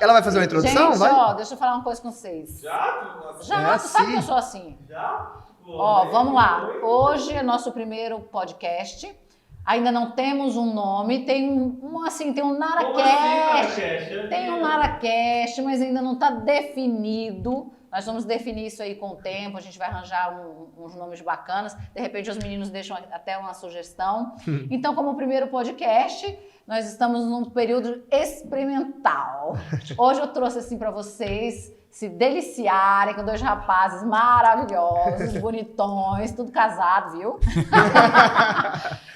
Ela vai fazer uma introdução? Gente, vai? ó, deixa eu falar uma coisa com vocês. Já, tu sabe que eu sou assim. Ó, vamos lá. Hoje é nosso primeiro podcast. Ainda não temos um nome. Tem um NaraCast. Tem um NaraCast, mas ainda não está definido. Nós vamos definir isso aí com o tempo. A gente vai arranjar uns nomes bacanas. De repente, os meninos deixam até uma sugestão. Então, como primeiro podcast, nós estamos num período experimental. Hoje eu trouxe assim para vocês se deliciarem com dois rapazes maravilhosos, bonitões, tudo casado, viu?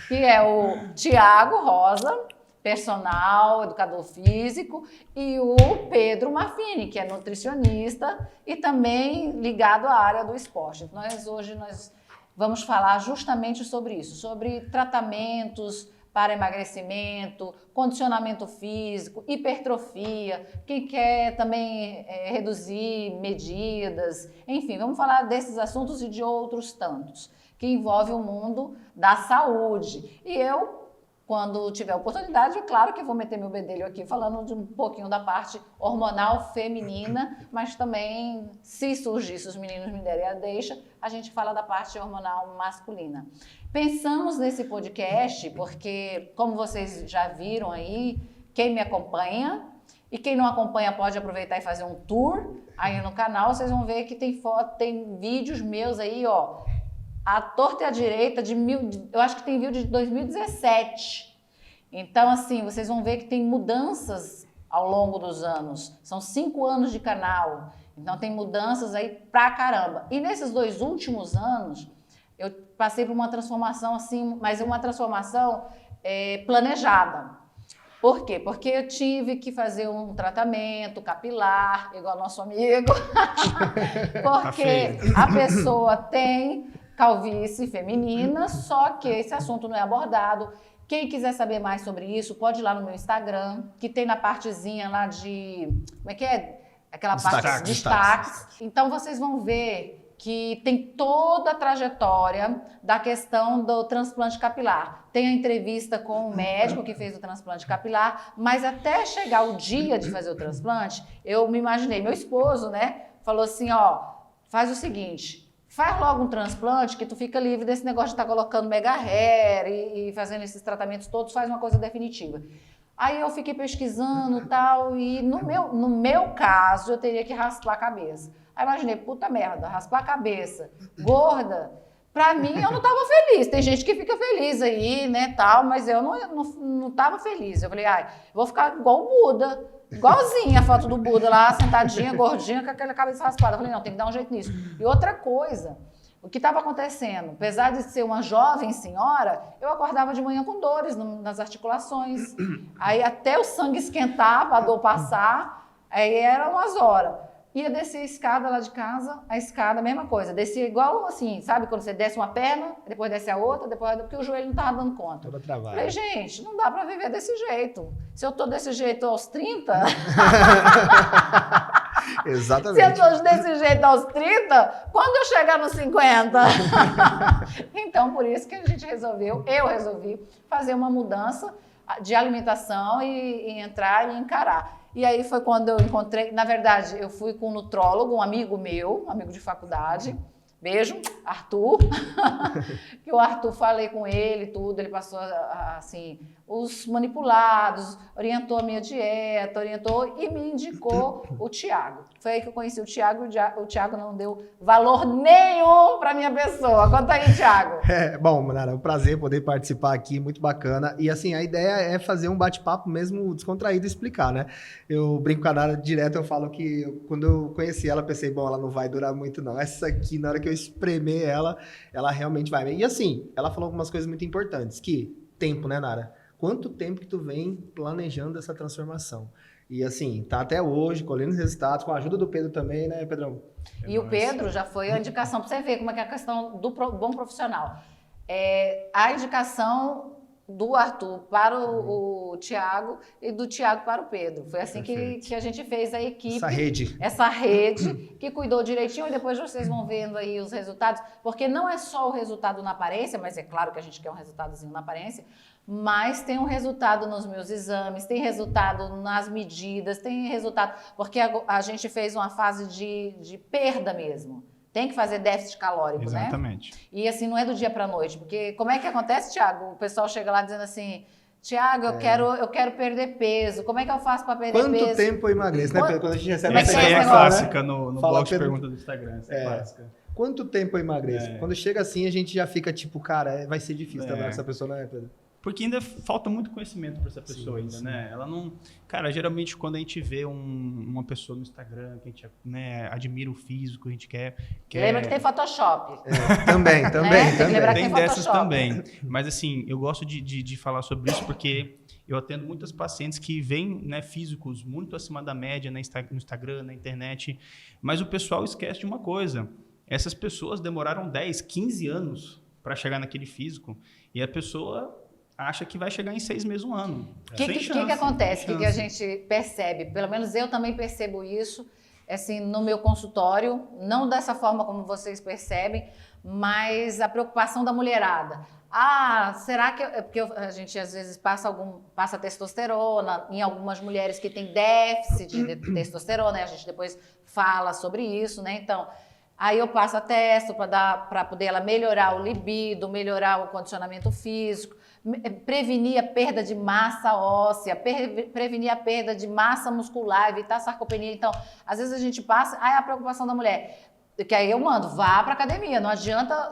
Que é o Thiago Rosa, personal, educador físico, e o Pedro Maffini, que é nutricionista e também ligado à área do esporte. Hoje nós vamos falar justamente sobre isso, sobre tratamentos para emagrecimento, condicionamento físico, hipertrofia, quem quer também reduzir medidas, enfim, vamos falar desses assuntos e de outros tantos, que envolvem o mundo da saúde. E eu, quando tiver oportunidade, é claro que vou meter meu bedelho aqui falando de um pouquinho da parte hormonal feminina, mas também, se surgir, se os meninos me derem a deixa, a gente fala da parte hormonal masculina. Pensamos nesse podcast porque, como vocês já viram aí, quem me acompanha e quem não acompanha pode aproveitar e fazer um tour aí no canal, vocês vão ver que tem foto, tem vídeos meus aí, ó, à torta e à direita, eu acho que tem vídeo de 2017. Então, assim, vocês vão ver que tem mudanças ao longo dos anos. São 5 anos de canal, então tem mudanças aí pra caramba. E nesses 2 últimos anos, eu passei por uma transformação assim, mas uma transformação planejada. Por quê? Porque eu tive que fazer um tratamento capilar, igual nosso amigo, porque a pessoa tem calvície feminina, só que esse assunto não é abordado. Quem quiser saber mais sobre isso, pode ir lá no meu Instagram, que tem na partezinha lá de... Como é que é? Aquela parte de destaques. Então, vocês vão ver que tem toda a trajetória da questão do transplante capilar. Tem a entrevista com o médico que fez o transplante capilar, mas até chegar o dia de fazer o transplante, eu me imaginei, meu esposo, né, falou assim, ó, faz o seguinte... Faz logo um transplante que tu fica livre desse negócio de estar colocando mega hair e fazendo esses tratamentos todos, faz uma coisa definitiva. Aí eu fiquei pesquisando e tal, e no meu caso eu teria que raspar a cabeça. Aí imaginei, puta merda, raspar a cabeça, gorda, pra mim eu não tava feliz. Tem gente que fica feliz aí, né, tal, mas eu não tava feliz. Eu falei, ai, vou ficar igual o Buda. Igualzinha a foto do Buda lá, sentadinha, gordinha, com aquela cabeça raspada. Eu falei, não, tem que dar um jeito nisso. E outra coisa, o que estava acontecendo? Apesar de ser uma jovem senhora, eu acordava de manhã com dores nas articulações. Aí até o sangue esquentar, para a dor passar, aí era umas horas. Ia descer a escada lá de casa, a escada, a mesma coisa. Descia igual assim, sabe? Quando você desce uma perna, depois desce a outra, porque o joelho não estava dando conta. Toda travada. Falei, gente, não dá para viver desse jeito. Se eu tô desse jeito aos 30... Exatamente. Se eu tô desse jeito aos 30, quando eu chegar nos 50? Então, por isso que eu resolvi fazer uma mudança de alimentação e entrar e encarar. E aí foi quando eu encontrei, na verdade, eu fui com um nutrólogo, um amigo meu, um amigo de faculdade, beijo, Arthur, que o Arthur, falei com ele tudo, ele passou assim, os manipulados, orientou a minha dieta, orientou e me indicou o Thiago. Foi aí que eu conheci o Thiago, o Thiago não deu valor nenhum para minha pessoa. Conta aí, Thiago. Bom, Nara, é um prazer poder participar aqui, muito bacana. E assim, a ideia é fazer um bate-papo mesmo descontraído e explicar, né? Eu brinco com a Nara direto, eu falo que quando eu conheci ela, pensei, bom, ela não vai durar muito não. Essa aqui, na hora que eu espremer ela realmente vai. E assim, ela falou algumas coisas muito importantes, que tempo, né, Nara? Quanto tempo que tu vem planejando essa transformação? E assim, tá até hoje, colhendo resultados, com a ajuda do Pedro também, né, Pedrão? E o Pedro já foi a indicação, para você ver como é que é a questão do bom profissional. A indicação do Arthur para o Thiago e do Thiago para o Pedro. Foi assim que a gente fez a equipe. Essa rede que cuidou direitinho, e depois vocês vão vendo aí os resultados, porque não é só o resultado na aparência, mas é claro que a gente quer um resultadozinho na aparência, mas tem um resultado nos meus exames, tem resultado nas medidas, tem resultado... Porque a gente fez uma fase de perda mesmo. Tem que fazer déficit calórico, Exatamente. Né? E assim, não é do dia para a noite. Porque como é que acontece, Thiago? O pessoal chega lá dizendo assim, Thiago, eu quero perder peso. Como é que eu faço para perder peso? Quanto tempo eu emagreço, né? Quando a gente recebe essa aí é clássica no blog de perguntas do Instagram. Essa é clássica. Quanto tempo eu emagreço? Quando chega assim, a gente já fica tipo, cara, vai ser difícil trabalhar com essa pessoa, não é, Pedro? Porque ainda falta muito conhecimento para essa pessoa ainda, né? Ela não... Cara, geralmente quando a gente vê uma pessoa no Instagram, que a gente admira o físico, a gente quer... Lembra que tem Photoshop. Também. Tem dessas também. Mas assim, eu gosto de falar sobre isso porque eu atendo muitas pacientes que vêm, né, físicos muito acima da média no Instagram, na internet, mas o pessoal esquece de uma coisa. Essas pessoas demoraram 10, 15 anos para chegar naquele físico e a pessoa... acha que vai chegar em 6 meses, 1 ano. O que acontece? O que a gente percebe? Pelo menos eu também percebo isso, assim, no meu consultório, não dessa forma como vocês percebem, mas a preocupação da mulherada. Será que... Porque a gente às vezes passa testosterona em algumas mulheres que têm déficit de testosterona, né? A gente depois fala sobre isso, né? Então... Aí eu passo a testo para poder ela melhorar o libido, melhorar o condicionamento físico, prevenir a perda de massa óssea, prevenir a perda de massa muscular, evitar sarcopenia. Então, às vezes a gente passa, a preocupação da mulher, que aí eu mando, vá para academia, não adianta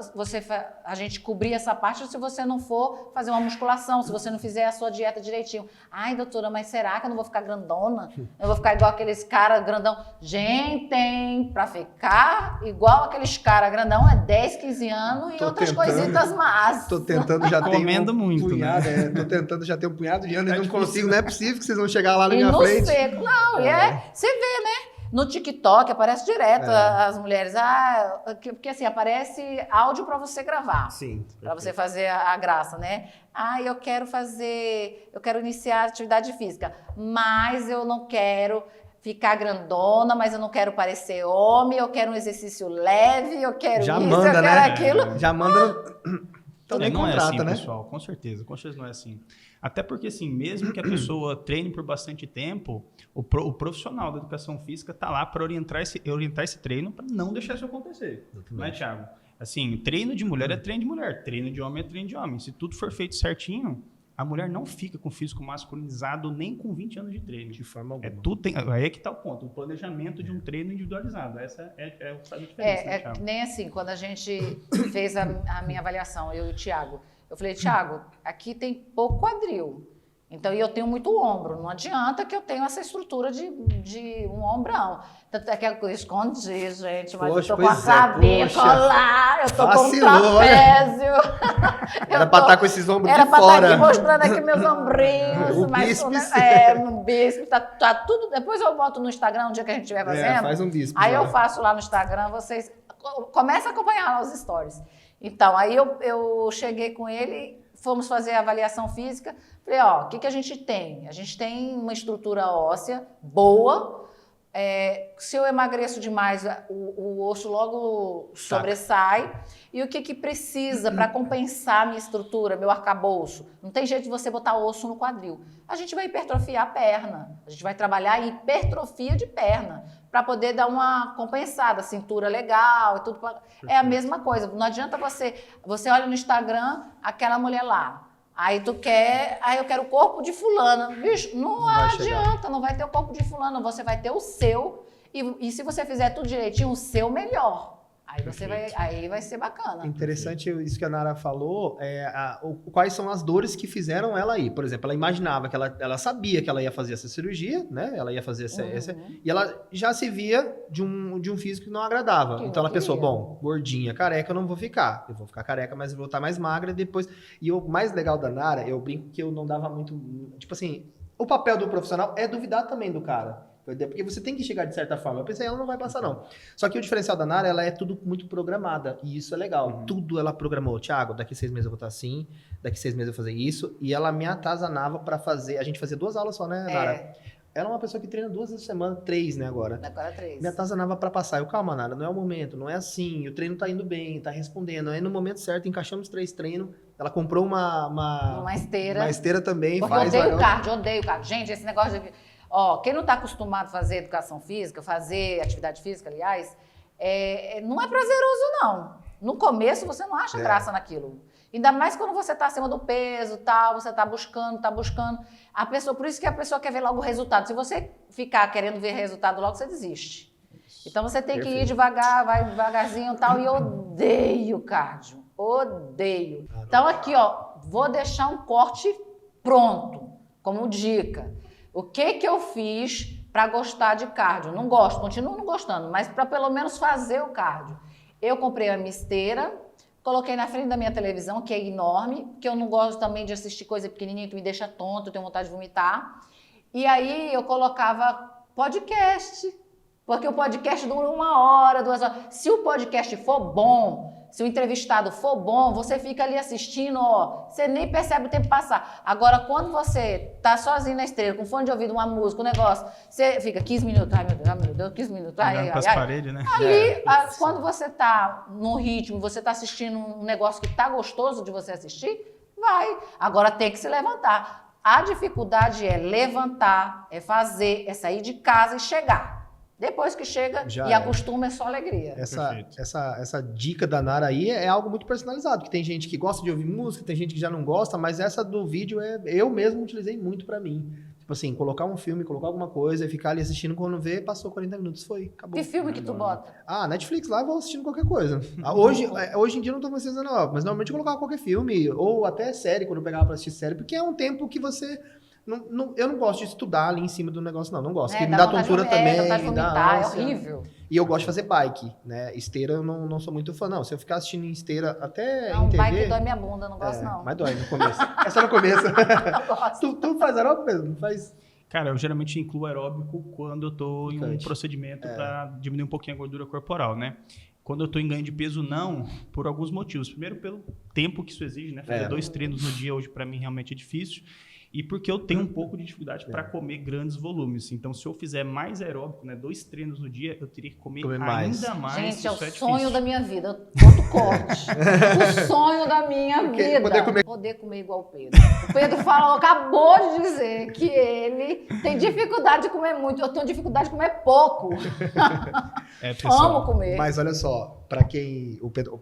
a gente cobrir essa parte se você não for fazer uma musculação, se você não fizer a sua dieta direitinho. Ai, doutora, mas será que eu não vou ficar grandona? Eu vou ficar igual aqueles caras grandão? Gente, para ficar igual aqueles caras grandão é 10, 15 anos e outras coisitas más. Tô tentando já ter comendo muito, punhado, né? Tô tentando já ter um punhado de anos e não consigo, não é possível que vocês vão chegar lá na minha frente. Seco, não, você vê, né? No TikTok aparece direto as mulheres, porque assim, aparece áudio para você gravar. Sim. Para você fazer a graça, né? Eu quero iniciar atividade física, mas eu não quero ficar grandona, mas eu não quero parecer homem, eu quero um exercício leve, eu quero aquilo. Já manda... Também não é assim, né? Pessoal, com certeza não é assim. Até porque, assim, mesmo que a pessoa treine por bastante tempo, o profissional da educação física está lá para orientar esse treino para não deixar isso acontecer. Não é, Thiago? Assim, treino de mulher é treino de mulher, treino de homem é treino de homem. Se tudo for feito certinho, a mulher não fica com físico masculinizado nem com 20 anos de treino. De forma alguma. Aí é que está o ponto, o planejamento de um treino individualizado. Essa é o que faz a diferença. Né, nem assim, quando a gente fez a minha avaliação, eu e o Thiago, eu falei, Thiago, aqui tem pouco quadril. Então, eu tenho muito ombro. Não adianta que eu tenho essa estrutura de um ombrão. Tanto é que eu escondi, gente, mas eu tô com a cabeça lá, eu tô com um trapézio. Era pra estar com esses ombros de fora. Era pra estar aqui mostrando aqui meus ombrinhos. O bíceps. No bíceps, tá tudo. Depois eu boto no Instagram, um dia que a gente estiver fazendo. Faz um bíceps. Aí eu faço lá no Instagram, vocês começam a acompanhar os stories. Então, aí eu cheguei com ele, fomos fazer a avaliação física. Falei, o que a gente tem? A gente tem uma estrutura óssea boa. Se eu emagreço demais, o osso logo sobressai. E o que precisa para compensar a minha estrutura, meu arcabouço? Não tem jeito de você botar osso no quadril. A gente vai hipertrofiar a perna. A gente vai trabalhar em hipertrofia de perna para poder dar uma compensada, cintura legal e tudo. É a mesma coisa. Não adianta você olha no Instagram aquela mulher lá. Aí eu quero o corpo de fulana. Bicho, não adianta, não vai ter o corpo de fulana, você vai ter o seu. E se você fizer tudo direitinho, o seu melhor. Aí vai ser bacana. Interessante isso que a Nara falou, quais são as dores que fizeram ela ir. Por exemplo, ela imaginava que ela sabia que ela ia fazer essa cirurgia, né? Ela ia fazer essa e ela já se via de um físico que não agradava. Então ela pensou, bom, gordinha, careca eu não vou ficar. Eu vou ficar careca, mas eu vou estar mais magra depois. E o mais legal da Nara, eu brinco que eu não dava muito... Tipo assim, o papel do profissional é duvidar também do cara. Porque você tem que chegar de certa forma. Eu pensei, ela não vai passar, não. Só que o diferencial da Nara, ela é tudo muito programada. E isso é legal. Tudo ela programou. Thiago, daqui 6 meses eu vou estar assim, daqui 6 meses eu vou fazer isso. E ela me atazanava pra fazer... A gente fazia 2 aulas só, né, Nara? Ela é uma pessoa que treina 2 vezes por semana, 3, né, agora. Agora 3. Me atazanava pra passar. Eu, calma, Nara, não é o momento, não é assim. O treino tá indo bem, tá respondendo. Aí no momento certo, encaixamos 3 treinos. Ela comprou uma esteira. Uma esteira também. Porque eu odeio cardio. Gente, esse negócio de... Ó, quem não tá acostumado a fazer educação física, fazer atividade física, aliás, não é prazeroso, não. No começo, você não acha graça naquilo. Ainda mais quando você está acima do peso, tal, você está buscando. A pessoa, por isso que a pessoa quer ver logo o resultado. Se você ficar querendo ver resultado logo, você desiste. Então você tem que ir devagar, vai devagarzinho e tal. E eu odeio cardio. Odeio. Então aqui, ó, vou deixar um corte pronto, como dica. O que eu fiz para gostar de cardio? Não gosto, continuo não gostando, mas para pelo menos fazer o cardio. Eu comprei a minha esteira, coloquei na frente da minha televisão, que é enorme, porque eu não gosto também de assistir coisa pequenininha que me deixa tonto, eu tenho vontade de vomitar. E aí eu colocava podcast, porque o podcast dura 1 hora, 2 horas. Se o podcast for bom, se o entrevistado for bom, você fica ali assistindo, ó, você nem percebe o tempo passar. Agora, quando você tá sozinho na esteira, com fone de ouvido, uma música, um negócio, você fica 15 minutos, ai meu Deus, 15 minutos, ai. Paredes, né? Ali, quando você tá no ritmo, você tá assistindo um negócio que tá gostoso de você assistir, vai. Agora tem que se levantar. A dificuldade é levantar, é fazer, é sair de casa e chegar. Depois que chega e acostuma, é só alegria. Essa dica da Nara aí é algo muito personalizado, que tem gente que gosta de ouvir música, tem gente que já não gosta, mas essa do vídeo eu mesmo utilizei muito pra mim. Tipo assim, colocar um filme, colocar alguma coisa e ficar ali assistindo, quando vê, passou 40 minutos, acabou. Que filme que tu bota? Netflix lá, eu vou assistindo qualquer coisa. Hoje em dia eu não tô precisando, não, mas normalmente eu colocava qualquer filme, ou até série, quando eu pegava pra assistir série, porque é um tempo que você... eu não gosto de estudar ali em cima do negócio, não gosto. Porque me dá tontura também, me dá ânsia. É horrível. E eu gosto de fazer bike, né? Esteira eu não sou muito fã, não. Se eu ficar assistindo em esteira até em TV... bike dói minha bunda, não gosto não. Mas dói no começo. É só no começo. Não gosto. Tu faz aeróbico mesmo? Faz... Cara, eu geralmente incluo aeróbico quando eu tô em um procedimento para diminuir um pouquinho a gordura corporal, né? Quando eu tô em ganho de peso, não, por alguns motivos. Primeiro, pelo tempo que isso exige, né? Fazer 2 treinos no dia hoje, para mim, realmente é difícil. E porque eu tenho um pouco de dificuldade para comer grandes volumes. Então, se eu fizer mais aeróbico, né, 2 treinos no dia, eu teria que comer ainda mais. Gente, é o sonho da minha vida. Outro corte. O sonho da minha vida. Poder comer igual o Pedro. O Pedro acabou de dizer que ele tem dificuldade de comer muito. Eu tenho dificuldade de comer pouco. Amo comer. Mas olha só, para quem... O Pedro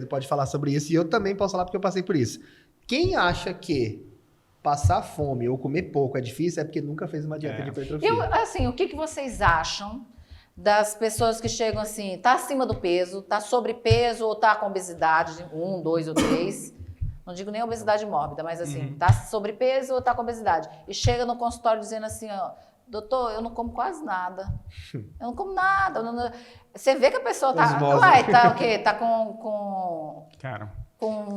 pode falar sobre isso e eu também posso falar porque eu passei por isso. Quem acha que passar fome ou comer pouco é difícil é porque nunca fez uma dieta de hipertrofia. O que vocês acham das pessoas que chegam assim, tá acima do peso, tá sobrepeso ou tá com obesidade, 1, 2 ou 3, não digo nem obesidade mórbida, mas assim, tá sobrepeso ou tá com obesidade, e chega no consultório dizendo assim, ó, doutor, eu não como quase nada, eu não como nada, você vê que a pessoa tá, tá o quê? Tá com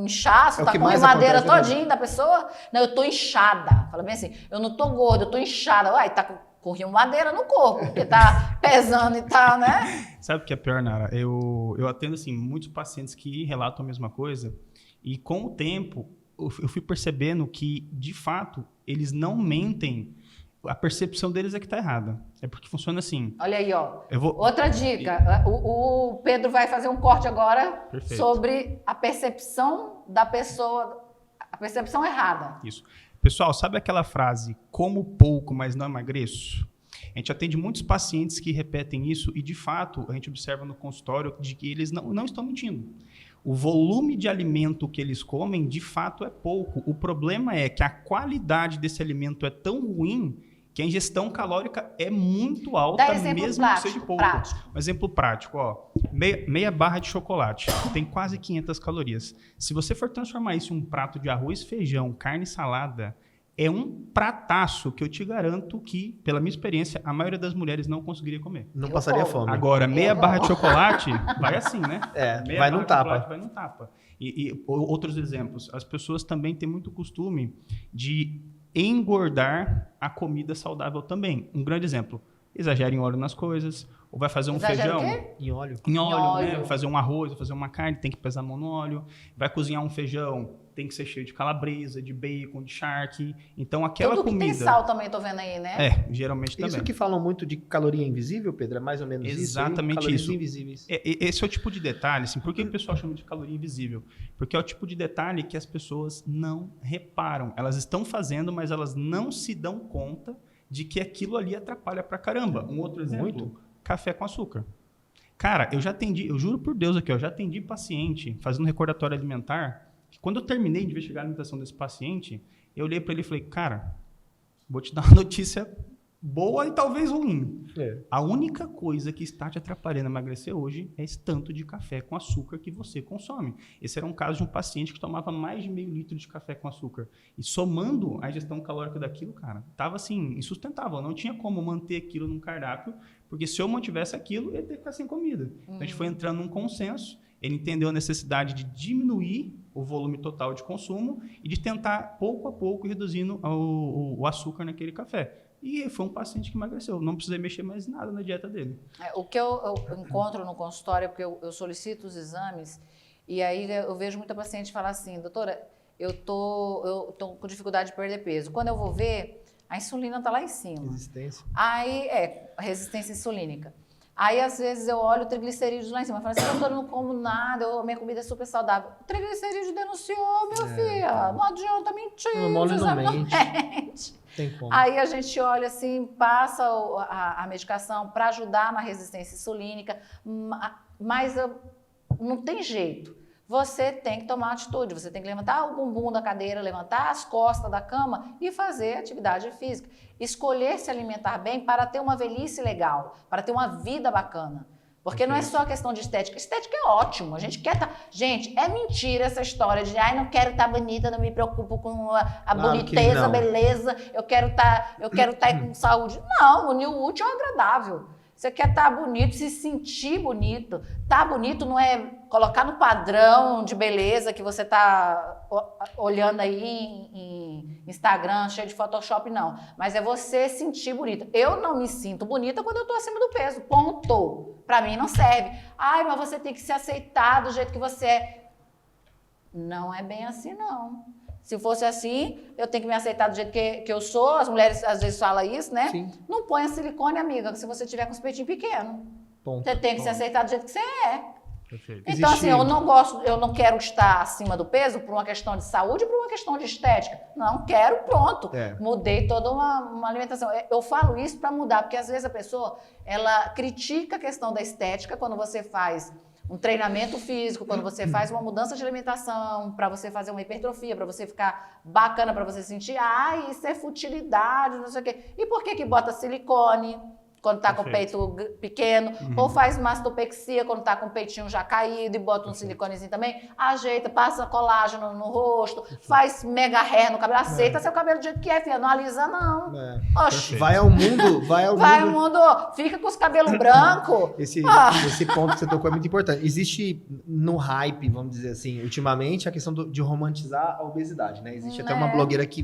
inchaço, tá com a madeira todinha da pessoa. Não, eu tô inchada. Fala bem assim, eu não tô gorda, eu tô inchada. Uai, tá com madeira no corpo, porque tá pesando e tal, né? Sabe o que é pior, Nara? Eu atendo, assim, muitos pacientes que relatam a mesma coisa e com o tempo eu fui percebendo que, de fato, eles não mentem. A percepção deles é que tá errada. É porque funciona assim. Olha aí, ó. Outra dica. O Pedro vai fazer um corte agora sobre a percepção da pessoa, a percepção errada. Isso. Pessoal, sabe aquela frase, como pouco, mas não emagreço? A gente atende muitos pacientes que repetem isso e, de fato, a gente observa no consultório de que eles não estão mentindo. O volume de alimento que eles comem, de fato, é pouco. O problema é que a qualidade desse alimento é tão ruim que a ingestão calórica é muito alta, mesmo que seja pouco. Um exemplo prático, ó, meia barra de chocolate, tem quase 500 calorias. Se você for transformar isso em um prato de arroz, feijão, carne e salada, é um prataço que eu te garanto que, pela minha experiência, a maioria das mulheres não conseguiria comer. Não passaria fome. Agora, meia barra de chocolate, vai assim, né? Vai num tapa. Vai num tapa. E outros exemplos, as pessoas também têm muito costume de engordar a comida saudável também. Um grande exemplo, exagera em óleo nas coisas, ou vai fazer um Exagera feijão... o quê? Em óleo. Em óleo, né? Vai fazer um arroz, vai fazer uma carne, tem que pesar a mão no óleo. Vai cozinhar um feijão, tem que ser cheio de calabresa, de bacon, de charque. Então, aquela Tudo comida... que tem sal também, tô vendo aí, né? Geralmente também. Isso que falam muito de caloria invisível, Pedro, é mais ou menos Exatamente calorias isso. invisíveis. Esse é o tipo de detalhe, assim, por que o pessoal chama de caloria invisível? Porque é o tipo de detalhe que as pessoas não reparam. Elas estão fazendo, mas elas não se dão conta de que aquilo ali atrapalha pra caramba. Um outro exemplo, café com açúcar. Cara, eu já atendi, eu juro por Deus aqui, eu já atendi paciente fazendo recordatório alimentar, que quando eu terminei de investigar a alimentação desse paciente, eu olhei para ele e falei, cara, vou te dar uma notícia boa e talvez ruim. A única coisa que está te atrapalhando a emagrecer hoje é esse tanto de café com açúcar que você consome. Esse era um caso de um paciente que tomava mais de meio litro de café com açúcar. E somando a ingestão calórica daquilo, cara, estava assim, insustentável. Não tinha como manter aquilo num cardápio, porque se eu mantivesse aquilo, eu ia ter que ficar sem comida. Então a gente foi entrando num consenso, ele entendeu a necessidade de diminuir o volume total de consumo e de tentar, pouco a pouco, reduzindo o açúcar naquele café. E foi um paciente que emagreceu. Não precisei mexer mais nada na dieta dele. O que eu encontro no consultório, porque eu solicito os exames, e aí eu vejo muita paciente falar assim, doutora, eu tô com dificuldade de perder peso. Quando eu vou ver, a insulina está lá em cima. Resistência. Aí, resistência insulínica. Aí, às vezes, eu olho o triglicerídeos lá em cima. Eu falo assim, doutora, eu não como nada, minha comida é super saudável. O triglicerídeo denunciou, meu filho. Não adianta mentir. Não mente. Tem como. Aí a gente olha assim, passa a medicação para ajudar na resistência insulínica, mas não tem jeito. Você tem que tomar atitude, você tem que levantar o bumbum da cadeira, levantar as costas da cama e fazer atividade física. Escolher se alimentar bem para ter uma velhice legal, para ter uma vida bacana. Porque não é só questão de estética. Estética é ótimo. A gente quer estar... Gente, é mentira essa história de não quero estar bonita, não me preocupo com a boniteza, a beleza, eu quero estar com saúde. Não, unir o útil ao agradável. Você quer estar bonito, se sentir bonito. Estar bonito não é colocar no padrão de beleza que você está olhando aí em Instagram, cheio de Photoshop, não. Mas é você sentir bonita. Eu não me sinto bonita quando eu estou acima do peso. Ponto. Para mim não serve. Mas você tem que se aceitar do jeito que você é. Não é bem assim, não. Se fosse assim, eu tenho que me aceitar do jeito que eu sou. As mulheres às vezes falam isso, né? Sim. Não ponha silicone, amiga, se você tiver com os peitinhos pequenos. Ponto. Você tem que se aceitar do jeito que você é. Perfeito. Então, assim, eu não quero estar acima do peso por uma questão de saúde, por uma questão de estética. Não quero, pronto. Mudei toda uma alimentação. Eu falo isso para mudar, porque às vezes a pessoa, ela critica a questão da estética quando você faz um treinamento físico, quando você faz uma mudança de alimentação, para você fazer uma hipertrofia, para você ficar bacana, para você sentir, isso é futilidade, não sei o quê. E por que bota silicone quando tá com o peito pequeno? Ou faz mastopexia quando tá com o peitinho já caído e bota um siliconezinho também? Ajeita, passa colágeno no rosto, faz mega hair no cabelo, aceita seu cabelo do jeito que é, filha, não alisa não. Oxi. Vai ao mundo. Fica com os cabelos brancos. Esse ponto que você tocou é muito importante. Existe no hype, vamos dizer assim, ultimamente, a questão de romantizar a obesidade, né? Existe até uma blogueira que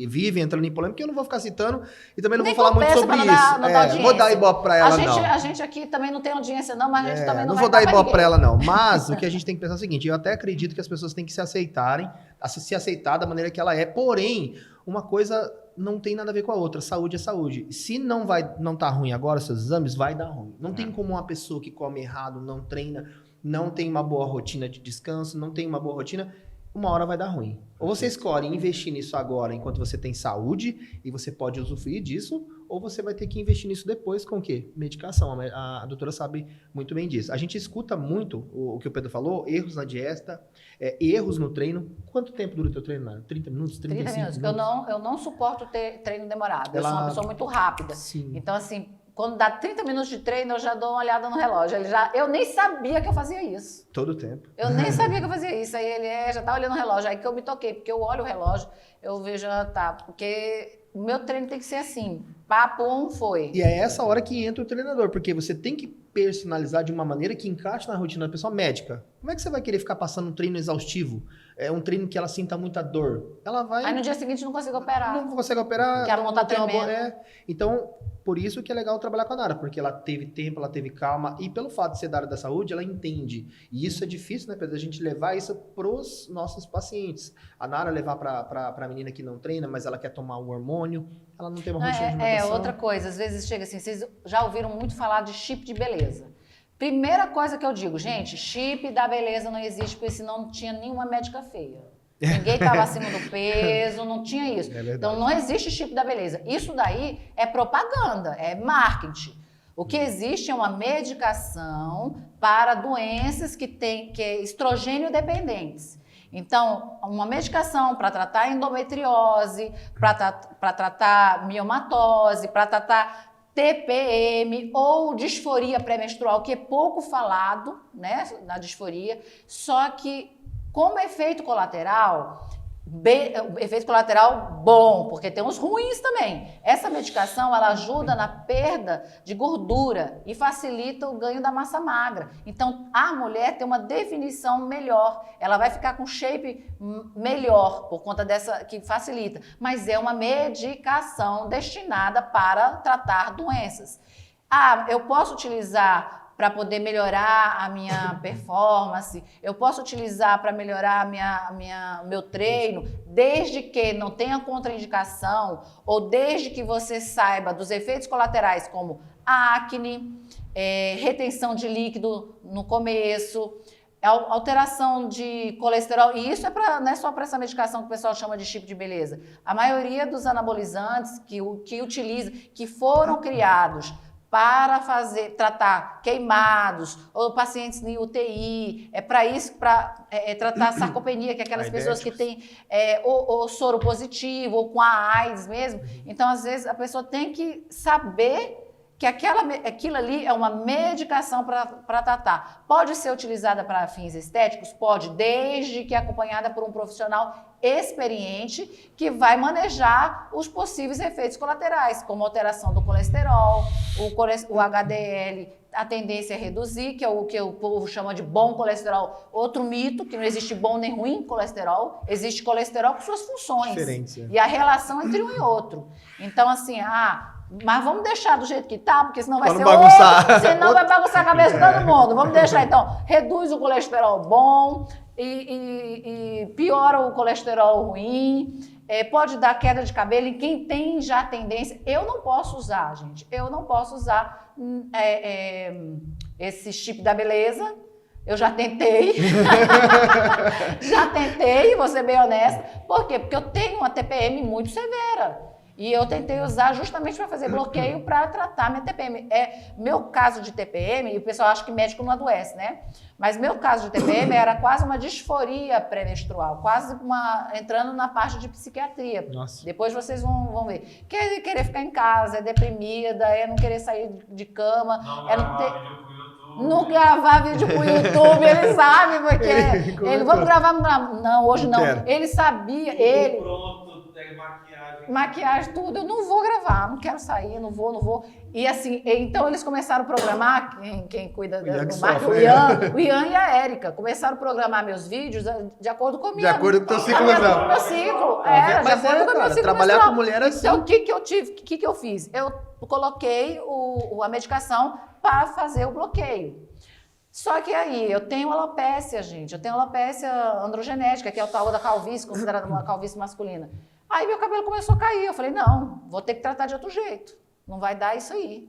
vive entrando em polêmica, que eu não vou ficar citando e também não vou falar muito sobre isso. Vou dar ibope pra ela, não. A gente aqui também não tem audiência, não, mas a gente também não vai vou dar ibope pra ela, não. Mas o que a gente tem que pensar é o seguinte, eu até acredito que as pessoas têm que se aceitar da maneira que ela é, porém, uma coisa não tem nada a ver com a outra. Saúde é saúde. Se não tá ruim agora, seus exames, vai dar ruim. Não tem como uma pessoa que come errado, não treina, não tem uma boa rotina de descanso, não tem uma boa rotina, uma hora vai dar ruim. Ou você escolhe investir nisso agora, enquanto você tem saúde, e você pode usufruir disso, ou você vai ter que investir nisso depois com o quê? Medicação. A doutora sabe muito bem disso. A gente escuta muito o que o Pedro falou, erros na dieta, erros no treino. Quanto tempo dura o teu treino? 30 minutos? 35 minutos? Eu não suporto ter treino demorado. Eu sou uma pessoa muito rápida. Sim. Então, assim, quando dá 30 minutos de treino, eu já dou uma olhada no relógio. Eu nem sabia que eu fazia isso. Todo tempo. Eu nem sabia que eu fazia isso. Aí ele já tá olhando o relógio. Aí que eu me toquei, porque eu olho o relógio, eu vejo, porque o meu treino tem que ser assim. Papo 1 foi. E é essa hora que entra o treinador, porque você tem que personalizar de uma maneira que encaixe na rotina da pessoa médica. Como é que você vai querer ficar passando um treino exaustivo? É um treino que ela sinta muita dor. Ela vai... Aí no dia seguinte não consegue operar. Não consegue operar. Porque ela não tá tremendo. Então, por isso que é legal trabalhar com a Nara, porque ela teve tempo, ela teve calma, e pelo fato de ser da área da saúde, ela entende. E isso é difícil, né, Pedro? A gente levar isso pros nossos pacientes. A Nara levar pra menina que não treina, mas ela quer tomar um hormônio, ela não tem uma rotina de alimentação. Outra coisa, às vezes chega assim, vocês já ouviram muito falar de chip de beleza. Primeira coisa que eu digo, gente, chip da beleza não existe, porque senão não tinha nenhuma médica feia. Ninguém estava acima do peso, não tinha isso. Então não existe chip da beleza. Isso daí é propaganda, é marketing. O que existe é uma medicação para doenças que é estrogênio dependentes. Então, uma medicação para tratar endometriose, para tratar miomatose, para tratar TPM ou disforia pré-menstrual, que é pouco falado, né, na disforia, só que como efeito colateral bom, porque tem uns ruins também. Essa medicação, ela ajuda na perda de gordura e facilita o ganho da massa magra. Então, a mulher tem uma definição melhor, ela vai ficar com shape melhor por conta dessa que facilita. Mas é uma medicação destinada para tratar doenças. Eu posso utilizar para poder melhorar a minha performance, eu posso utilizar para melhorar o meu treino, desde que não tenha contraindicação ou desde que você saiba dos efeitos colaterais como acne, retenção de líquido no começo, alteração de colesterol, e isso não é só para essa medicação que o pessoal chama de chip de beleza. A maioria dos anabolizantes que utiliza, que foram criados para tratar queimados ou pacientes em UTI, para isso, para tratar sarcopenia, que é aquelas pessoas que têm ou soro positivo ou com a AIDS mesmo. Então, às vezes, a pessoa tem que saber que aquilo ali é uma medicação para tratar. Pode ser utilizada para fins estéticos? Pode, desde que acompanhada por um profissional experiente que vai manejar os possíveis efeitos colaterais, como alteração do colesterol, o HDL, a tendência é reduzir, que é o que o povo chama de bom colesterol. Outro mito, que não existe bom nem ruim colesterol, existe colesterol com suas funções. Diferente. E a relação entre um e outro. Então, assim, mas vamos deixar do jeito que tá, porque senão vai ser bagunçar. Senão vai bagunçar a cabeça de todo mundo. Vamos deixar, então, reduz o colesterol bom e piora o colesterol ruim. Pode dar queda de cabelo em quem tem já tendência. Eu não posso usar, gente. Eu não posso usar esse chip da beleza. Eu já tentei. Vou ser bem honesta. Por quê? Porque eu tenho uma TPM muito severa. E eu tentei usar justamente para fazer bloqueio para tratar minha TPM. Meu caso de TPM, e o pessoal acha que médico não adoece, né? Mas meu caso de TPM era quase uma disforia pré-menstrual, quase entrando na parte de psiquiatria. Nossa. Depois vocês vão ver. Querer ficar em casa, deprimida, não querer sair de cama. Não gravar vídeo pro YouTube, ele sabe, porque vamos gravar. Não, hoje não. Ele sabia, maquiagem, tudo, eu não vou gravar, não quero sair, não vou. E assim, então eles começaram a programar, quem cuida do marketing, o Ian e a Érica, começaram a programar meus vídeos de acordo com a minha... De acordo com o teu ciclo menstrual. Meu ciclo, de acordo com o meu ciclo trabalhar menstrual. com mulher assim. Então, o que eu fiz? Eu coloquei a medicação para fazer o bloqueio. Só que aí, eu tenho alopécia, gente, eu tenho alopécia androgenética, que é o tal da calvície, considerada uma calvície masculina. Aí meu cabelo começou a cair, eu falei, não, vou ter que tratar de outro jeito, não vai dar isso aí.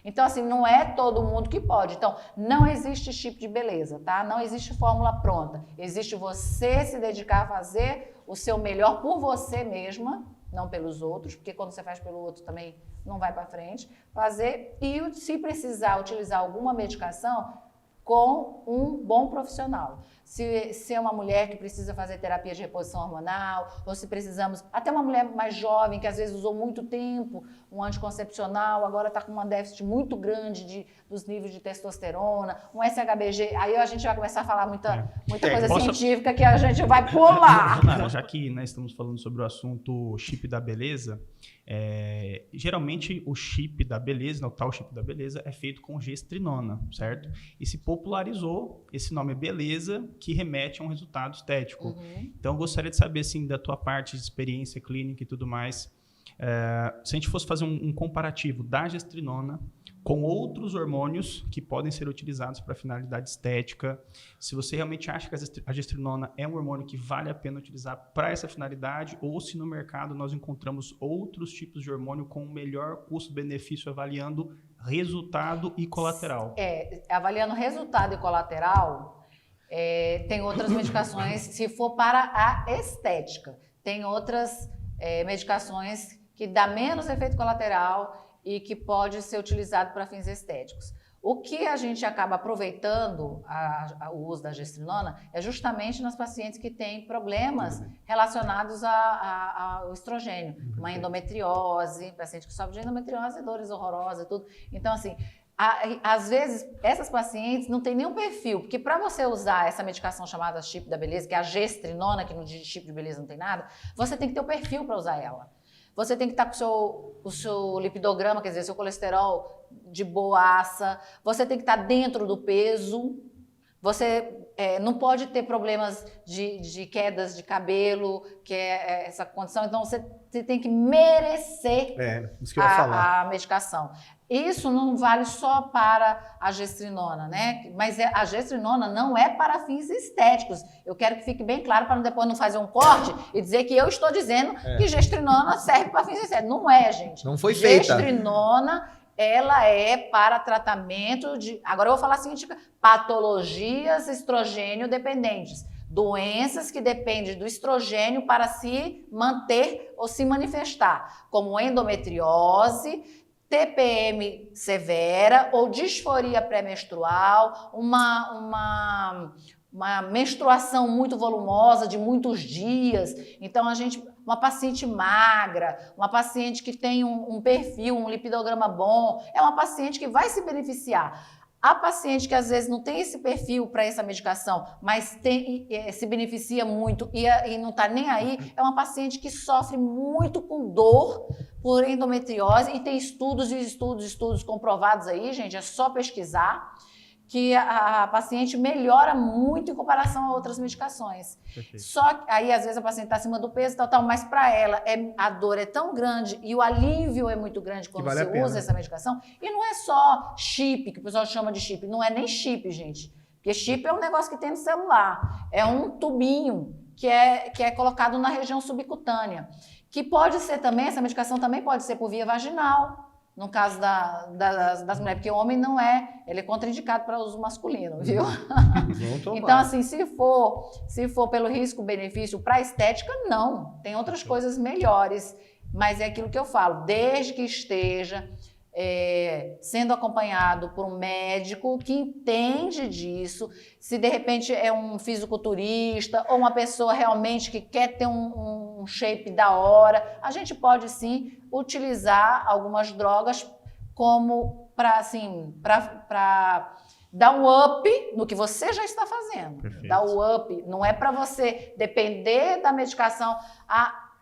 Então, assim, não é todo mundo que pode. Então, não existe chip de beleza, tá? Não existe fórmula pronta. Existe você se dedicar a fazer o seu melhor por você mesma, não pelos outros, porque quando você faz pelo outro também não vai para frente. Fazer e, se precisar utilizar alguma medicação, com um bom profissional. se é uma mulher que precisa fazer terapia de reposição hormonal, ou se precisamos, até uma mulher mais jovem que às vezes usou muito tempo um anticoncepcional, agora está com um déficit muito grande dos níveis de testosterona, um SHBG, aí a gente vai começar a falar muita coisa científica que a gente vai pular. Nara, já que nós estamos falando sobre o assunto chip da beleza, geralmente o chip da beleza, o tal chip da beleza, é feito com gestrinona, certo? E se popularizou esse nome beleza, que remete a um resultado estético. Então, eu gostaria de saber, assim, da tua parte de experiência clínica e tudo mais, se a gente fosse fazer um comparativo da gestrinona com outros hormônios que podem ser utilizados para finalidade estética, se você realmente acha que a gestrinona é um hormônio que vale a pena utilizar para essa finalidade, ou se no mercado nós encontramos outros tipos de hormônio com melhor custo-benefício avaliando resultado e colateral. Avaliando resultado e colateral, tem outras medicações, se for para a estética, tem outras medicações que dá menos efeito colateral e que pode ser utilizado para fins estéticos. O que a gente acaba aproveitando o uso da gestrinona é justamente nas pacientes que têm problemas relacionados ao estrogênio, uma endometriose, paciente que sofre de endometriose, dores horrorosas e tudo. Então, assim, às vezes, essas pacientes não têm nenhum perfil, porque para você usar essa medicação chamada chip da beleza, que é a gestrinona, que no dia de chip de beleza não tem nada, você tem que ter o perfil para usar ela. Você tem que estar com o seu lipidograma, quer dizer, seu colesterol de boaça. Você tem que estar dentro do peso. Você não pode ter problemas de quedas de cabelo, que é essa condição. Então, você tem que merecer isso que eu ia falar. A medicação. Isso não vale só para a gestrinona, né? Mas a gestrinona não é para fins estéticos. Eu quero que fique bem claro para depois não fazer um corte e dizer que eu estou dizendo que gestrinona serve para fins estéticos. Não é, gente. Não foi feita. Gestrinona, ela é para tratamento de... Agora eu vou falar assim, tipo, patologias estrogênio dependentes. Doenças que dependem do estrogênio para se manter ou se manifestar, como endometriose, TPM severa ou disforia pré-menstrual, uma menstruação muito volumosa de muitos dias. Então, uma paciente magra, uma paciente que tem um perfil, um lipidograma bom, é uma paciente que vai se beneficiar. A paciente que às vezes não tem esse perfil para essa medicação, mas se beneficia muito e não está nem aí, é uma paciente que sofre muito com dor por endometriose e tem estudos comprovados aí, gente, é só pesquisar, que a paciente melhora muito em comparação a outras medicações. Perfeito. Só que aí, às vezes, a paciente está acima do peso e tal, mas para ela a dor é tão grande e o alívio é muito grande quando você usa essa medicação. E não é só chip, que o pessoal chama de chip, não é nem chip, gente. Porque chip é um negócio que tem no celular, é um tubinho que é colocado na região subcutânea, que pode ser também, essa medicação também pode ser por via vaginal, no caso das mulheres, porque o homem não ele é contraindicado para uso masculino, viu? Então, assim, se for pelo risco-benefício para a estética, não. Tem outras coisas melhores, mas é aquilo que eu falo, desde que esteja sendo acompanhado por um médico que entende disso, se de repente é um fisiculturista ou uma pessoa realmente que quer ter um shape da hora, a gente pode sim utilizar algumas drogas como para dar um up no que você já está fazendo. Perfeito. Dar um up, não é para você depender da medicação.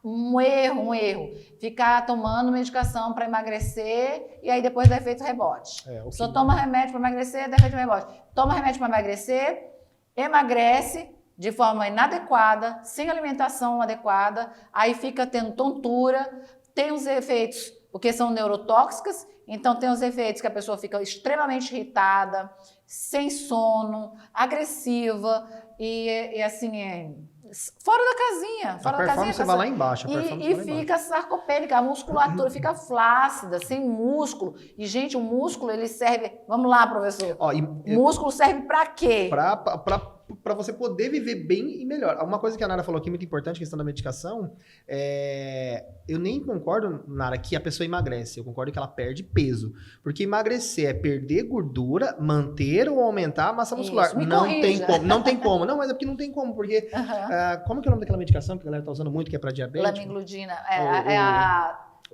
Um erro. Ficar tomando medicação para emagrecer e aí depois dá efeito rebote. Só toma remédio para emagrecer, dá efeito rebote. Toma remédio para emagrecer, emagrece de forma inadequada, sem alimentação adequada, aí fica tendo tontura, tem os efeitos, porque são neurotóxicas, então tem os efeitos que a pessoa fica extremamente irritada, sem sono, agressiva e assim... Fora da casinha. A performance vai lá embaixo. E fica sarcopênica, a musculatura fica flácida, sem músculo. E, gente, o músculo, ele serve... Vamos lá, professor. O músculo serve para quê? Para para você poder viver bem e melhor. Uma coisa que a Nara falou aqui, muito importante, a questão da medicação, eu nem concordo, Nara, que a pessoa emagrece. Eu concordo que ela perde peso. Porque emagrecer é perder gordura, manter ou aumentar a massa muscular. Isso, não tem como. Não, mas é porque não tem como. Porque, como que é o nome daquela medicação que a galera tá usando muito, que é para diabetes? Lamigludina.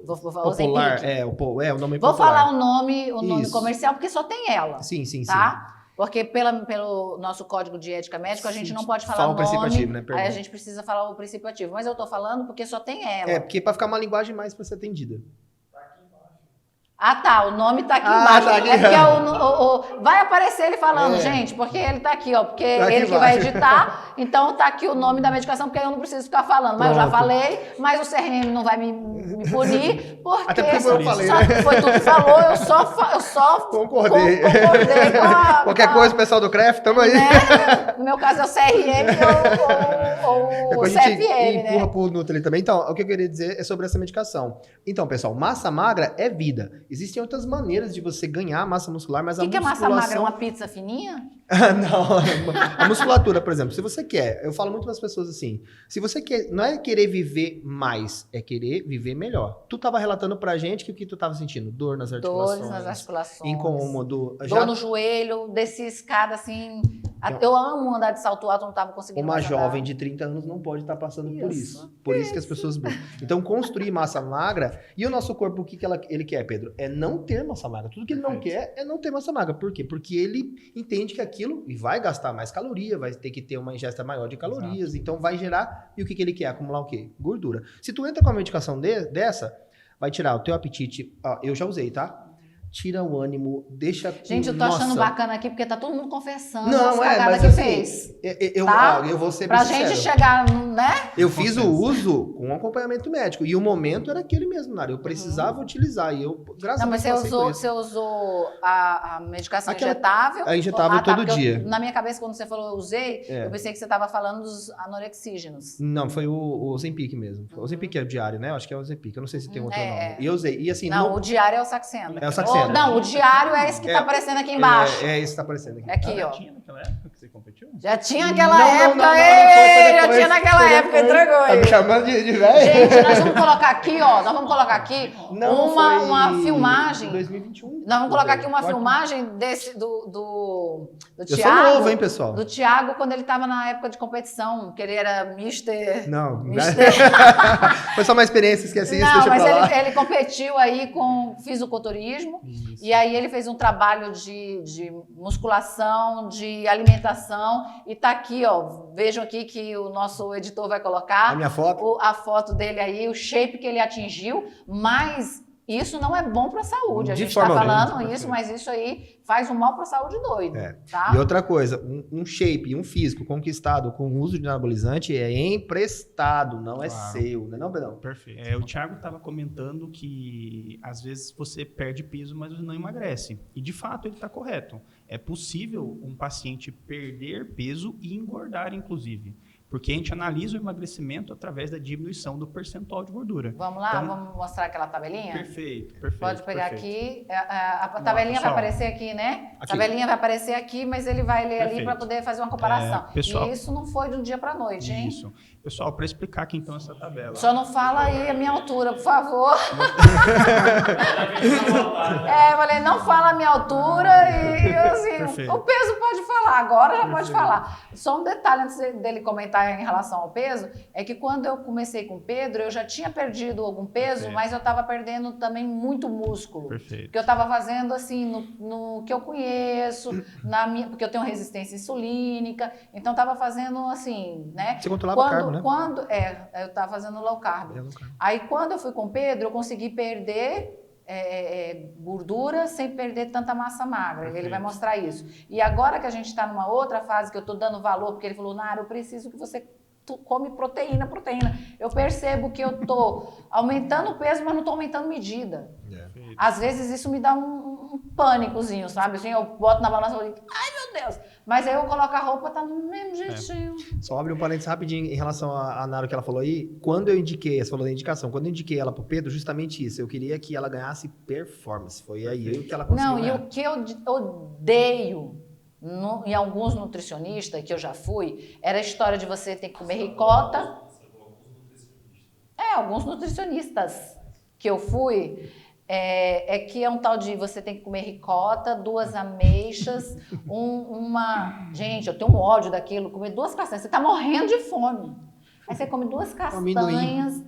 Vou popular, o nome Vou popular. falar o nome comercial, porque só tem ela. Sim. Porque pelo nosso código de ética médica, a gente não pode falar o nome. Princípio ativo, né? Aí a gente precisa falar o princípio ativo. Mas eu tô falando porque só tem ela. Porque para ficar uma linguagem mais para ser atendida. Ah, tá. O nome tá aqui embaixo. Tá aqui. É porque vai aparecer ele falando, gente, porque ele tá aqui, ó. Porque tá ele que vai editar. Então tá aqui o nome da medicação, porque eu não preciso ficar falando. Mas eu já falei, mas o CRM não vai me punir, porque até porque eu falei, foi tu que falou, eu só concordei. Com qualquer coisa, pessoal do CREF, tamo aí. Né? No meu caso é o CRM ou o CFM, a gente empurra né? pro Nutri também. Então, o que eu queria dizer é sobre essa medicação. Então, pessoal, massa magra é vida. Existem outras maneiras de você ganhar massa muscular, mas a musculação... O que é massa magra? Uma pizza fininha? Não, a musculatura, por exemplo, se você quer, eu falo muito para as pessoas assim, se você quer, não é querer viver mais, é querer viver melhor. Tu tava relatando pra gente que o que tu tava sentindo? Dor nas articulações. Dores nas articulações. Incômodo. Dor no joelho, desci escada assim... Eu amo andar de salto alto, não estava conseguindo Uma mais jovem de 30 anos não pode estar passando por isso. Por isso que as pessoas brigam. Então, construir massa magra... E o nosso corpo, o que ele quer, Pedro? É não ter massa magra. Tudo que ele não quer é não ter massa magra. Por quê? Porque ele entende que aquilo e vai gastar mais caloria, vai ter que ter uma ingesta maior de calorias. Exato. Então, vai gerar... E o que ele quer? Acumular o quê? Gordura. Se tu entra com uma medicação dessa, vai tirar o teu apetite... Eu já usei, tá? Tira o ânimo, deixa... Gente, eu tô achando bacana aqui, porque tá todo mundo confessando não, as cagadas mas que assim, fez. Eu vou ser pra sincero. Gente chegar, né? Eu fiz o uso com acompanhamento médico. E o momento era aquele mesmo, Nara. Eu precisava utilizar. E eu, graças a Deus, você usou a medicação injetável? A injetável todo dia. Na minha cabeça, quando você falou eu usei, eu pensei que você tava falando dos anorexígenos. Não, foi o Ozempic mesmo. O Ozempic é o diário, né? Eu acho que é o Ozempic. Eu não sei se tem outro nome. E eu usei. E assim... Não, o diário é o Saxenda. É o Saxenda. Não, o diário é esse que tá aparecendo aqui embaixo. É esse que tá aparecendo aqui. Aqui, ó. Já tinha naquela época que você competiu? Já tinha naquela época. Já tinha naquela época, entregou aí. Tá me chamando de velho? Gente, nós vamos colocar aqui, ó. Nós vamos colocar aqui uma filmagem. 2021. Nós vamos colocar aqui uma filmagem desse do Thiago. Eu sou novo, hein, pessoal? Do Thiago, quando ele tava na época de competição, que ele era Mister... Não, foi só uma experiência, esqueci isso, deixa pra lá. Mas ele competiu aí com fisiculturismo. Isso. E aí ele fez um trabalho de musculação, de alimentação. E tá aqui, ó. Vejam aqui que o nosso editor vai colocar. A minha foto? A foto dele aí, o shape que ele atingiu. Mas isso não é bom para a saúde. A gente está falando isso, mas isso aí faz um mal para a saúde doido. Tá? E outra coisa, um shape, um físico conquistado com o uso de anabolizante é emprestado, não é seu, não é não, Pedrão? Perfeito. O Thiago estava comentando que às vezes você perde peso, mas você não emagrece. E de fato ele está correto. É possível um paciente perder peso e engordar, inclusive. Porque a gente analisa o emagrecimento através da diminuição do percentual de gordura. Vamos lá, vamos mostrar aquela tabelinha? Perfeito. Pode pegar aqui. A tabelinha vai aparecer aqui, né? A tabelinha vai aparecer aqui, mas ele vai ler ali para poder fazer uma comparação. Pessoal, e isso não foi de um dia para a noite, hein? Isso. Pessoal, para explicar aqui então essa tabela. Só não fala aí a minha altura, por favor. Falei, não fala a minha altura e assim, o peso pode falar, agora já pode falar. Só um detalhe antes dele comentar em relação ao peso, é que quando eu comecei com o Pedro, eu já tinha perdido algum peso, mas eu estava perdendo também muito músculo. Perfeito. Porque eu estava fazendo assim, no que eu conheço, porque eu tenho resistência insulínica, então estava fazendo assim, né? Você controlava carbo, né? Eu estava fazendo low carb. Aí quando eu fui com o Pedro, eu consegui perder gordura sem perder tanta massa magra. Perfeito. Ele vai mostrar isso. E agora que a gente está numa outra fase que eu estou dando valor, porque ele falou, Nara, eu preciso que você come proteína. Eu percebo que eu estou aumentando o peso, mas não estou aumentando medida. Às vezes isso me dá um pânicozinho, sabe? Assim, eu boto na balança e falo, ai meu Deus! Mas aí eu coloco a roupa, tá no mesmo jeitinho. Só abre um parênteses rapidinho em relação a Nara que ela falou aí. Quando eu indiquei, você falou da indicação, quando eu indiquei ela pro Pedro, justamente isso. Eu queria que ela ganhasse performance. Foi aí que ela conseguiu. Não, e o que eu odeio Em alguns nutricionistas que eu já fui, era a história de você ter que comer ricota. Alguns nutricionistas que eu fui, que é um tal de você tem que comer ricota, 2 ameixas, Gente, eu tenho um ódio daquilo, comer 2 castanhas. Você tá morrendo de fome. Aí você come 2 castanhas,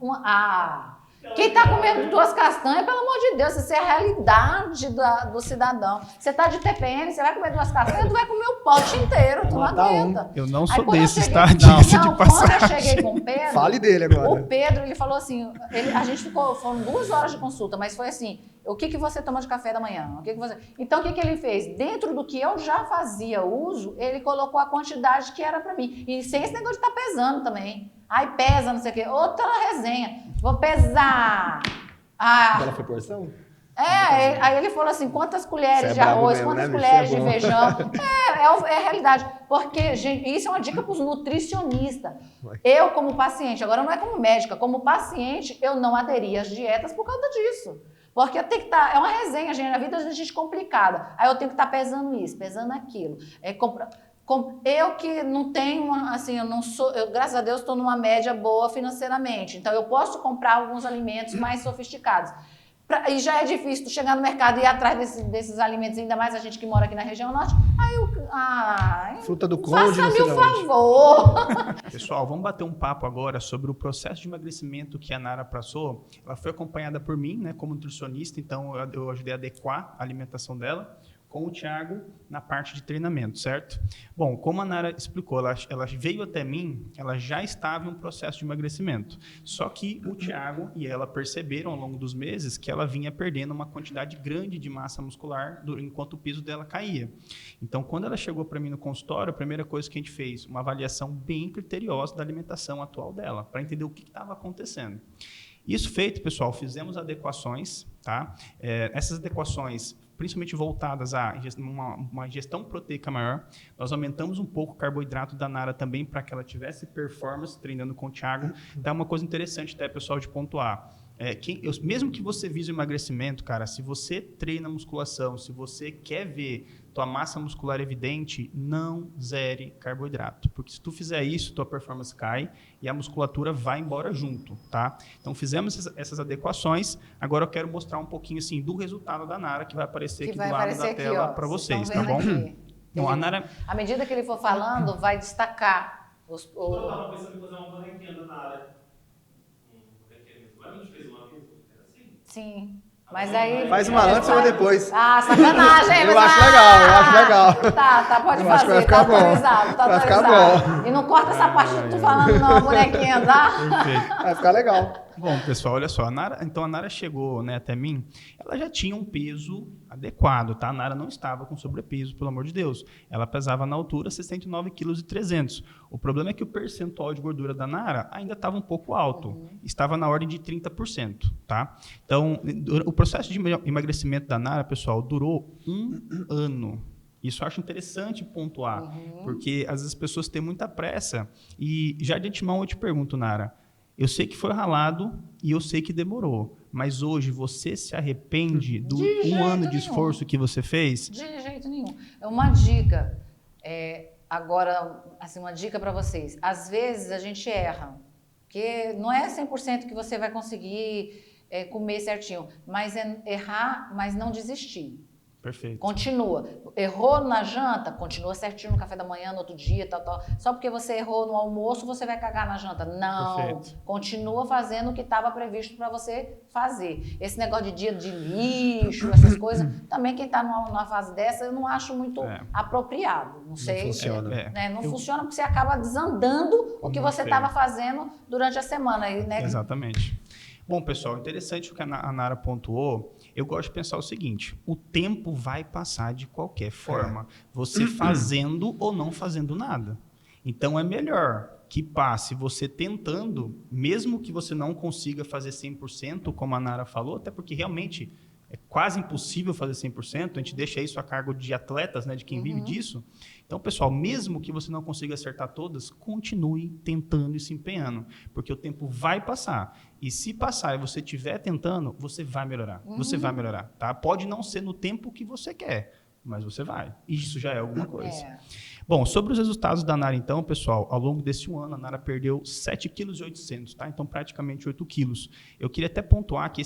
quem tá comendo 2 castanhas, pelo amor de Deus, isso é a realidade do cidadão. Você tá de TPM, você vai comer 2 castanhas, tu vai comer o pote inteiro, tu não aguenta. Eu não sou desses, tá? Diga-se de passagem. Quando eu cheguei com o Pedro... Fale dele agora. O Pedro, ele falou assim, a gente foram 2 horas de consulta, mas foi assim, o que você toma de café da manhã? Então, o que ele fez? Dentro do que eu já fazia uso, ele colocou a quantidade que era pra mim. E sem esse negócio de estar pesando também. Ai, pesa, não sei o quê. Outra resenha. Vou pesar. Ela foi porção? Aí ele falou assim, quantas colheres de arroz, mesmo, quantas colheres de feijão. É a realidade. Porque, gente, isso é uma dica para os nutricionistas. Eu, como paciente, agora não é como médica, como paciente, eu não aderi às dietas por causa disso. Porque eu tenho que estar... É uma resenha, gente. A vida da gente é complicada. Aí eu tenho que estar pesando isso, pesando aquilo. Eu que não tenho, assim, eu não sou... graças a Deus, estou numa média boa financeiramente. Então, eu posso comprar alguns alimentos mais sofisticados. E já é difícil tu chegar no mercado e ir atrás desses alimentos, ainda mais a gente que mora aqui na região norte. Fruta do conde, faça-me o favor. Pessoal, vamos bater um papo agora sobre o processo de emagrecimento que a Nara passou. Ela foi acompanhada por mim, né, como nutricionista, então eu ajudei a adequar a alimentação dela, com o Thiago na parte de treinamento, certo? Bom, como a Nara explicou, ela veio até mim, ela já estava em um processo de emagrecimento. Só que o Thiago e ela perceberam ao longo dos meses que ela vinha perdendo uma quantidade grande de massa muscular enquanto o peso dela caía. Então, quando ela chegou para mim no consultório, a primeira coisa que a gente fez, uma avaliação bem criteriosa da alimentação atual dela, para entender o que estava acontecendo. Isso feito, pessoal, fizemos adequações, tá? Essas adequações principalmente voltadas a uma ingestão proteica maior. Nós aumentamos um pouco o carboidrato da Nara também para que ela tivesse performance treinando com o Thiago. Então, é uma coisa interessante até, pessoal, de pontuar. Mesmo que você vise o emagrecimento, cara, se você treina musculação, se você quer ver tua massa muscular evidente, não zere carboidrato. Porque se tu fizer isso, tua performance cai e a musculatura vai embora junto, tá? Então, fizemos essas adequações. Agora eu quero mostrar um pouquinho, assim, do resultado da Nara, que vai aparecer aqui do lado da tela para vocês, tá bom? Então, a Nara... À medida que ele for falando, vai destacar os... Eu estava pensando em fazer uma bonequinha da Nara. A gente fez uma vez, era assim? Sim. Mas aí... Faz uma antes ou depois. Sacanagem. Eu acho legal. Tá, pode fazer. Vai ficar bom. Vai ficar bom. E não corta essa parte que tu falando não, bonequinha, tá? Perfeito. Vai ficar legal. Bom, pessoal, olha só. A Nara chegou, né, até mim, ela já tinha um peso adequado, tá? A Nara não estava com sobrepeso, pelo amor de Deus. Ela pesava na altura 69,3 kg. O problema é que o percentual de gordura da Nara ainda estava um pouco alto. Estava na ordem de 30%, tá? Então, o processo de emagrecimento da Nara, pessoal, durou 1 ano. Isso eu acho interessante pontuar, porque às vezes as pessoas têm muita pressa. E já de antemão eu te pergunto, Nara, eu sei que foi ralado e eu sei que demorou, mas hoje você se arrepende do 1 ano de esforço que você fez? De jeito nenhum. É uma dica. Agora, assim, uma dica para vocês. Às vezes a gente erra, porque não é 100% que você vai conseguir comer certinho, mas errar, mas não desistir. Perfeito. Continua. Errou na janta, continua certinho no café da manhã, no outro dia, tal. Só porque você errou no almoço, você vai cagar na janta. Não. Perfeito. Continua fazendo o que estava previsto para você fazer. Esse negócio de dia de lixo, essas coisas, também quem está numa fase dessa, eu não acho muito apropriado. Não sei. Não funciona. Não funciona porque você acaba desandando o que você estava fazendo durante a semana. Né? Exatamente. Bom, pessoal, interessante o que a Nara pontuou. Eu gosto de pensar o seguinte, o tempo vai passar de qualquer forma, você fazendo ou não fazendo nada. Então, é melhor que passe você tentando, mesmo que você não consiga fazer 100%, como a Nara falou, até porque realmente é quase impossível fazer 100%, a gente deixa isso a cargo de atletas, né, de quem vive disso. Então, pessoal, mesmo que você não consiga acertar todas, continue tentando e se empenhando, porque o tempo vai passar. E se passar e você estiver tentando, você vai melhorar. Você vai melhorar, tá? Pode não ser no tempo que você quer, mas você vai. Isso já é alguma coisa. Bom, sobre os resultados da Nara, então, pessoal, ao longo desse ano, a Nara perdeu 7,8 kg, tá? Então, praticamente 8 quilos. Eu queria até pontuar que,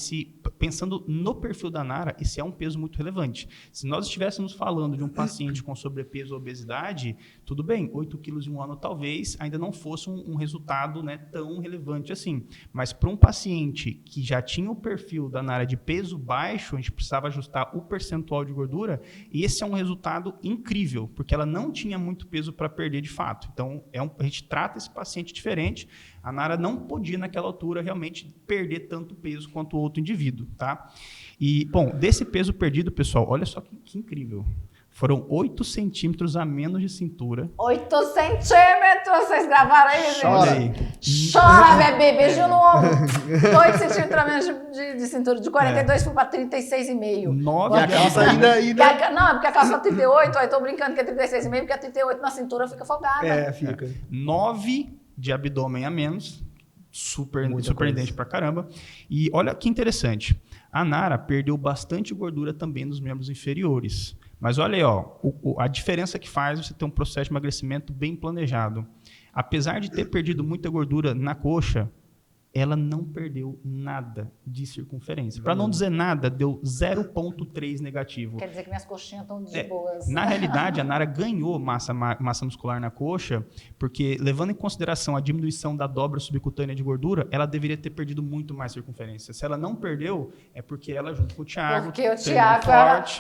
pensando no perfil da Nara, esse é um peso muito relevante. Se nós estivéssemos falando de um paciente com sobrepeso ou obesidade, tudo bem, 8 quilos em um ano talvez ainda não fosse um resultado, né, tão relevante assim. Mas para um paciente que já tinha o perfil da Nara de peso baixo, a gente precisava ajustar o percentual de gordura, e esse é um resultado incrível, porque ela não tinha muito peso para perder de fato. Então, a gente trata esse paciente diferente. A Nara não podia, naquela altura, realmente perder tanto peso quanto o outro indivíduo, tá? E, bom, desse peso perdido, pessoal, olha só que incrível. Foram 8 centímetros a menos de cintura. 8 centímetros! Vocês gravaram aí, gente? Olha aí. Chora, bebê! Beijo no ombro! 8 centímetros a menos de cintura. De 42 fui para 36,5. 9 E a calça ainda... Não, é porque a calça 38, aí tô brincando que é 36,5, porque a 38 na cintura fica folgada. Fica. 9 de abdômen a menos. Surpreendente pra caramba. E olha que interessante. A Nara perdeu bastante gordura também nos membros inferiores. Mas olha aí, a diferença que faz você ter um processo de emagrecimento bem planejado. Apesar de ter perdido muita gordura na coxa, ela não perdeu nada de circunferência. Para não dizer nada, deu 0,3 negativo. Quer dizer que minhas coxinhas estão de boas. Na realidade, a Nara ganhou massa muscular na coxa, porque, levando em consideração a diminuição da dobra subcutânea de gordura, ela deveria ter perdido muito mais circunferência. Se ela não perdeu, é porque ela, junto com o Thiago... Porque o Thiago...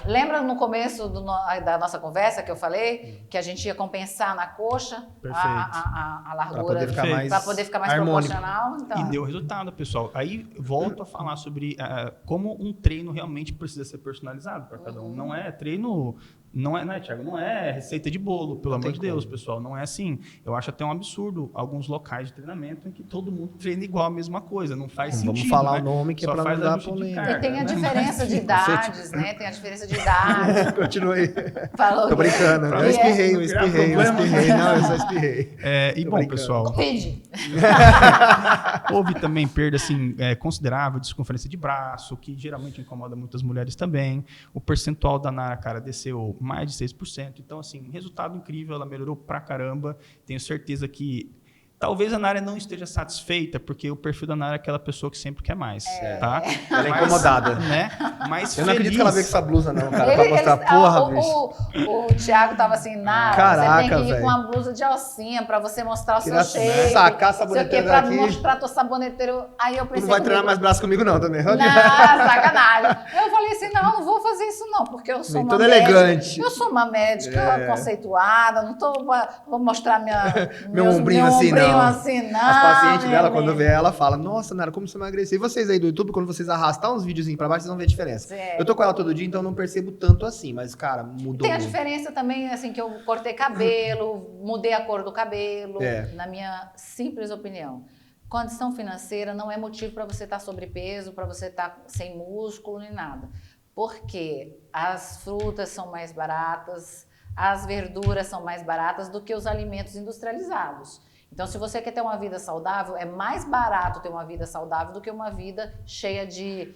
Lembra no começo da nossa conversa que eu falei? Que a gente ia compensar na coxa a largura para poder ficar mais proporcional? Então. E deu resultado, pessoal. Aí volto a falar sobre como um treino realmente precisa ser personalizado para cada um. Não é treino, né, Thiago? Não é receita de bolo, pelo amor de Deus, pessoal. Não é assim. Eu acho até um absurdo alguns locais de treinamento em que todo mundo treina igual a mesma coisa. Não faz sentido. Vamos falar né? o nome que é para não dar polêmica. E tem a diferença de idades, né? Tem a diferença de idade. Continua aí. Falou Tô brincando. Eu espirrei. Não, eu só espirrei. E bom, pessoal... Houve também perda assim, considerável de circunferência de braço, que geralmente incomoda muitas mulheres também. O percentual da Nara, cara, desceu mais de 6%. Então, assim, resultado incrível, ela melhorou pra caramba. Tenho certeza que talvez a Nara não esteja satisfeita, porque o perfil da Nara é aquela pessoa que sempre quer mais, tá? Ela é incomodada. Né? Mas eu não acredito que ela veio com essa blusa, não, cara, pra mostrar porra, bicho. O Thiago tava assim, Nara, caraca, você tem que ir com uma blusa de alcinha pra você mostrar o seu shape. Sacar a saboneteira daqui. Pra mostrar teu saboneteiro. Aí eu pensei... Tu não vai treinar mais braço comigo, não, também. Não, sacanagem. Eu falei assim, não vou fazer isso não, porque eu sou uma médica. Elegante. Eu sou uma médica conceituada, não vou mostrar meu ombrinho assim, não. Assim, não. As pacientes dela, quando vê ela, fala: nossa, Nara, como você emagreceu. E vocês aí do YouTube, quando vocês arrastar uns videozinhos pra baixo, vocês vão ver a diferença. Eu tô com ela todo dia, então não percebo tanto assim. Mas, cara, mudou. Tem a diferença também, assim, que eu cortei cabelo, mudei a cor do cabelo, na minha simples opinião. Condição financeira não é motivo para você estar sobrepeso, para você estar sem músculo, nem nada. Porque as frutas são mais baratas, as verduras são mais baratas do que os alimentos industrializados. Então, se você quer ter uma vida saudável, é mais barato ter uma vida saudável do que uma vida cheia de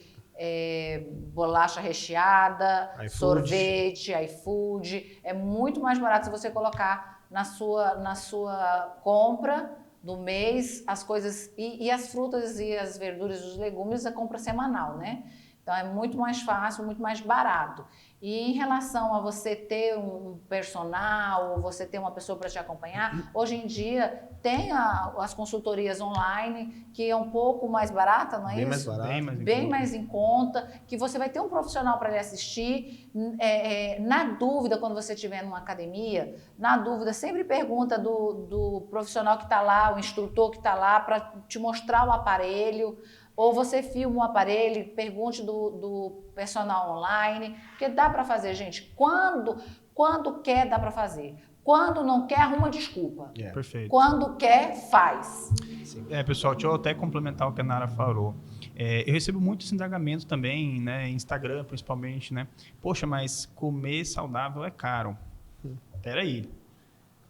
bolacha recheada, sorvete, iFood. É muito mais barato se você colocar na sua compra do mês as coisas... E as frutas e as verduras e os legumes, a compra semanal, né? Então, é muito mais fácil, muito mais barato. E em relação a você ter um personal, ou você ter uma pessoa para te acompanhar, hoje em dia tem as consultorias online, que é um pouco mais barata, não é bem isso? Bem mais em conta, que você vai ter um profissional para lhe assistir. Na dúvida, quando você estiver numa academia, na dúvida, sempre pergunta do profissional que está lá, o instrutor que está lá, para te mostrar o aparelho. Ou você filma um aparelho, pergunte do personal online, porque dá para fazer, gente. Quando quer, dá para fazer. Quando não quer, arruma desculpa. Perfeito. Quando quer, faz. Pessoal, deixa eu até complementar o que a Nara falou. Eu recebo muitos indagamentos também, né, Instagram principalmente, né? Poxa, mas comer saudável é caro. Peraí.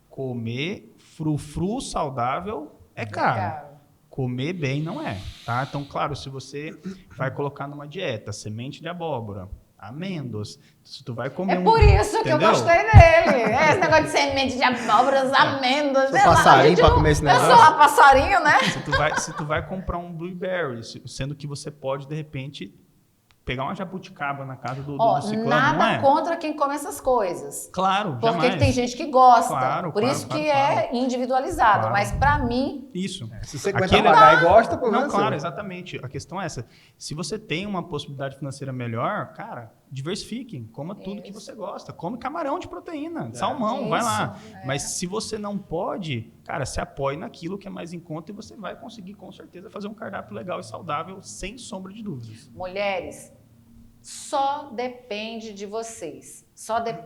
Comer frufru saudável é caro. Comer bem não é, tá? Então, claro, se você vai colocar numa dieta semente de abóbora, amêndoas. Se tu vai comer por isso que eu gostei dele. Esse negócio de semente de abóboras, amêndoas. Sou passarinho pra comer esse negócio. Eu sou uma passarinho, né? Se tu vai comprar um blueberry, sendo que você pode, de repente, pegar uma jabuticaba na casa do ciclano, nada não é? contra quem come essas coisas. Claro, Porque jamais. tem gente que gosta. Claro, por isso que claro. é individualizado. Claro. Mas pra mim... Isso. Se você aguenta pagar e gosta, pelo Não, menos. claro, exatamente. A questão é essa. Se você tem uma possibilidade financeira melhor, cara, diversifiquem. Coma tudo que você gosta. Come camarão de proteína, salmão, vai lá. Mas se você não pode, cara, se apoie naquilo que é mais em conta e você vai conseguir, com certeza, fazer um cardápio legal e saudável, sem sombra de dúvidas. Mulheres, só depende de vocês.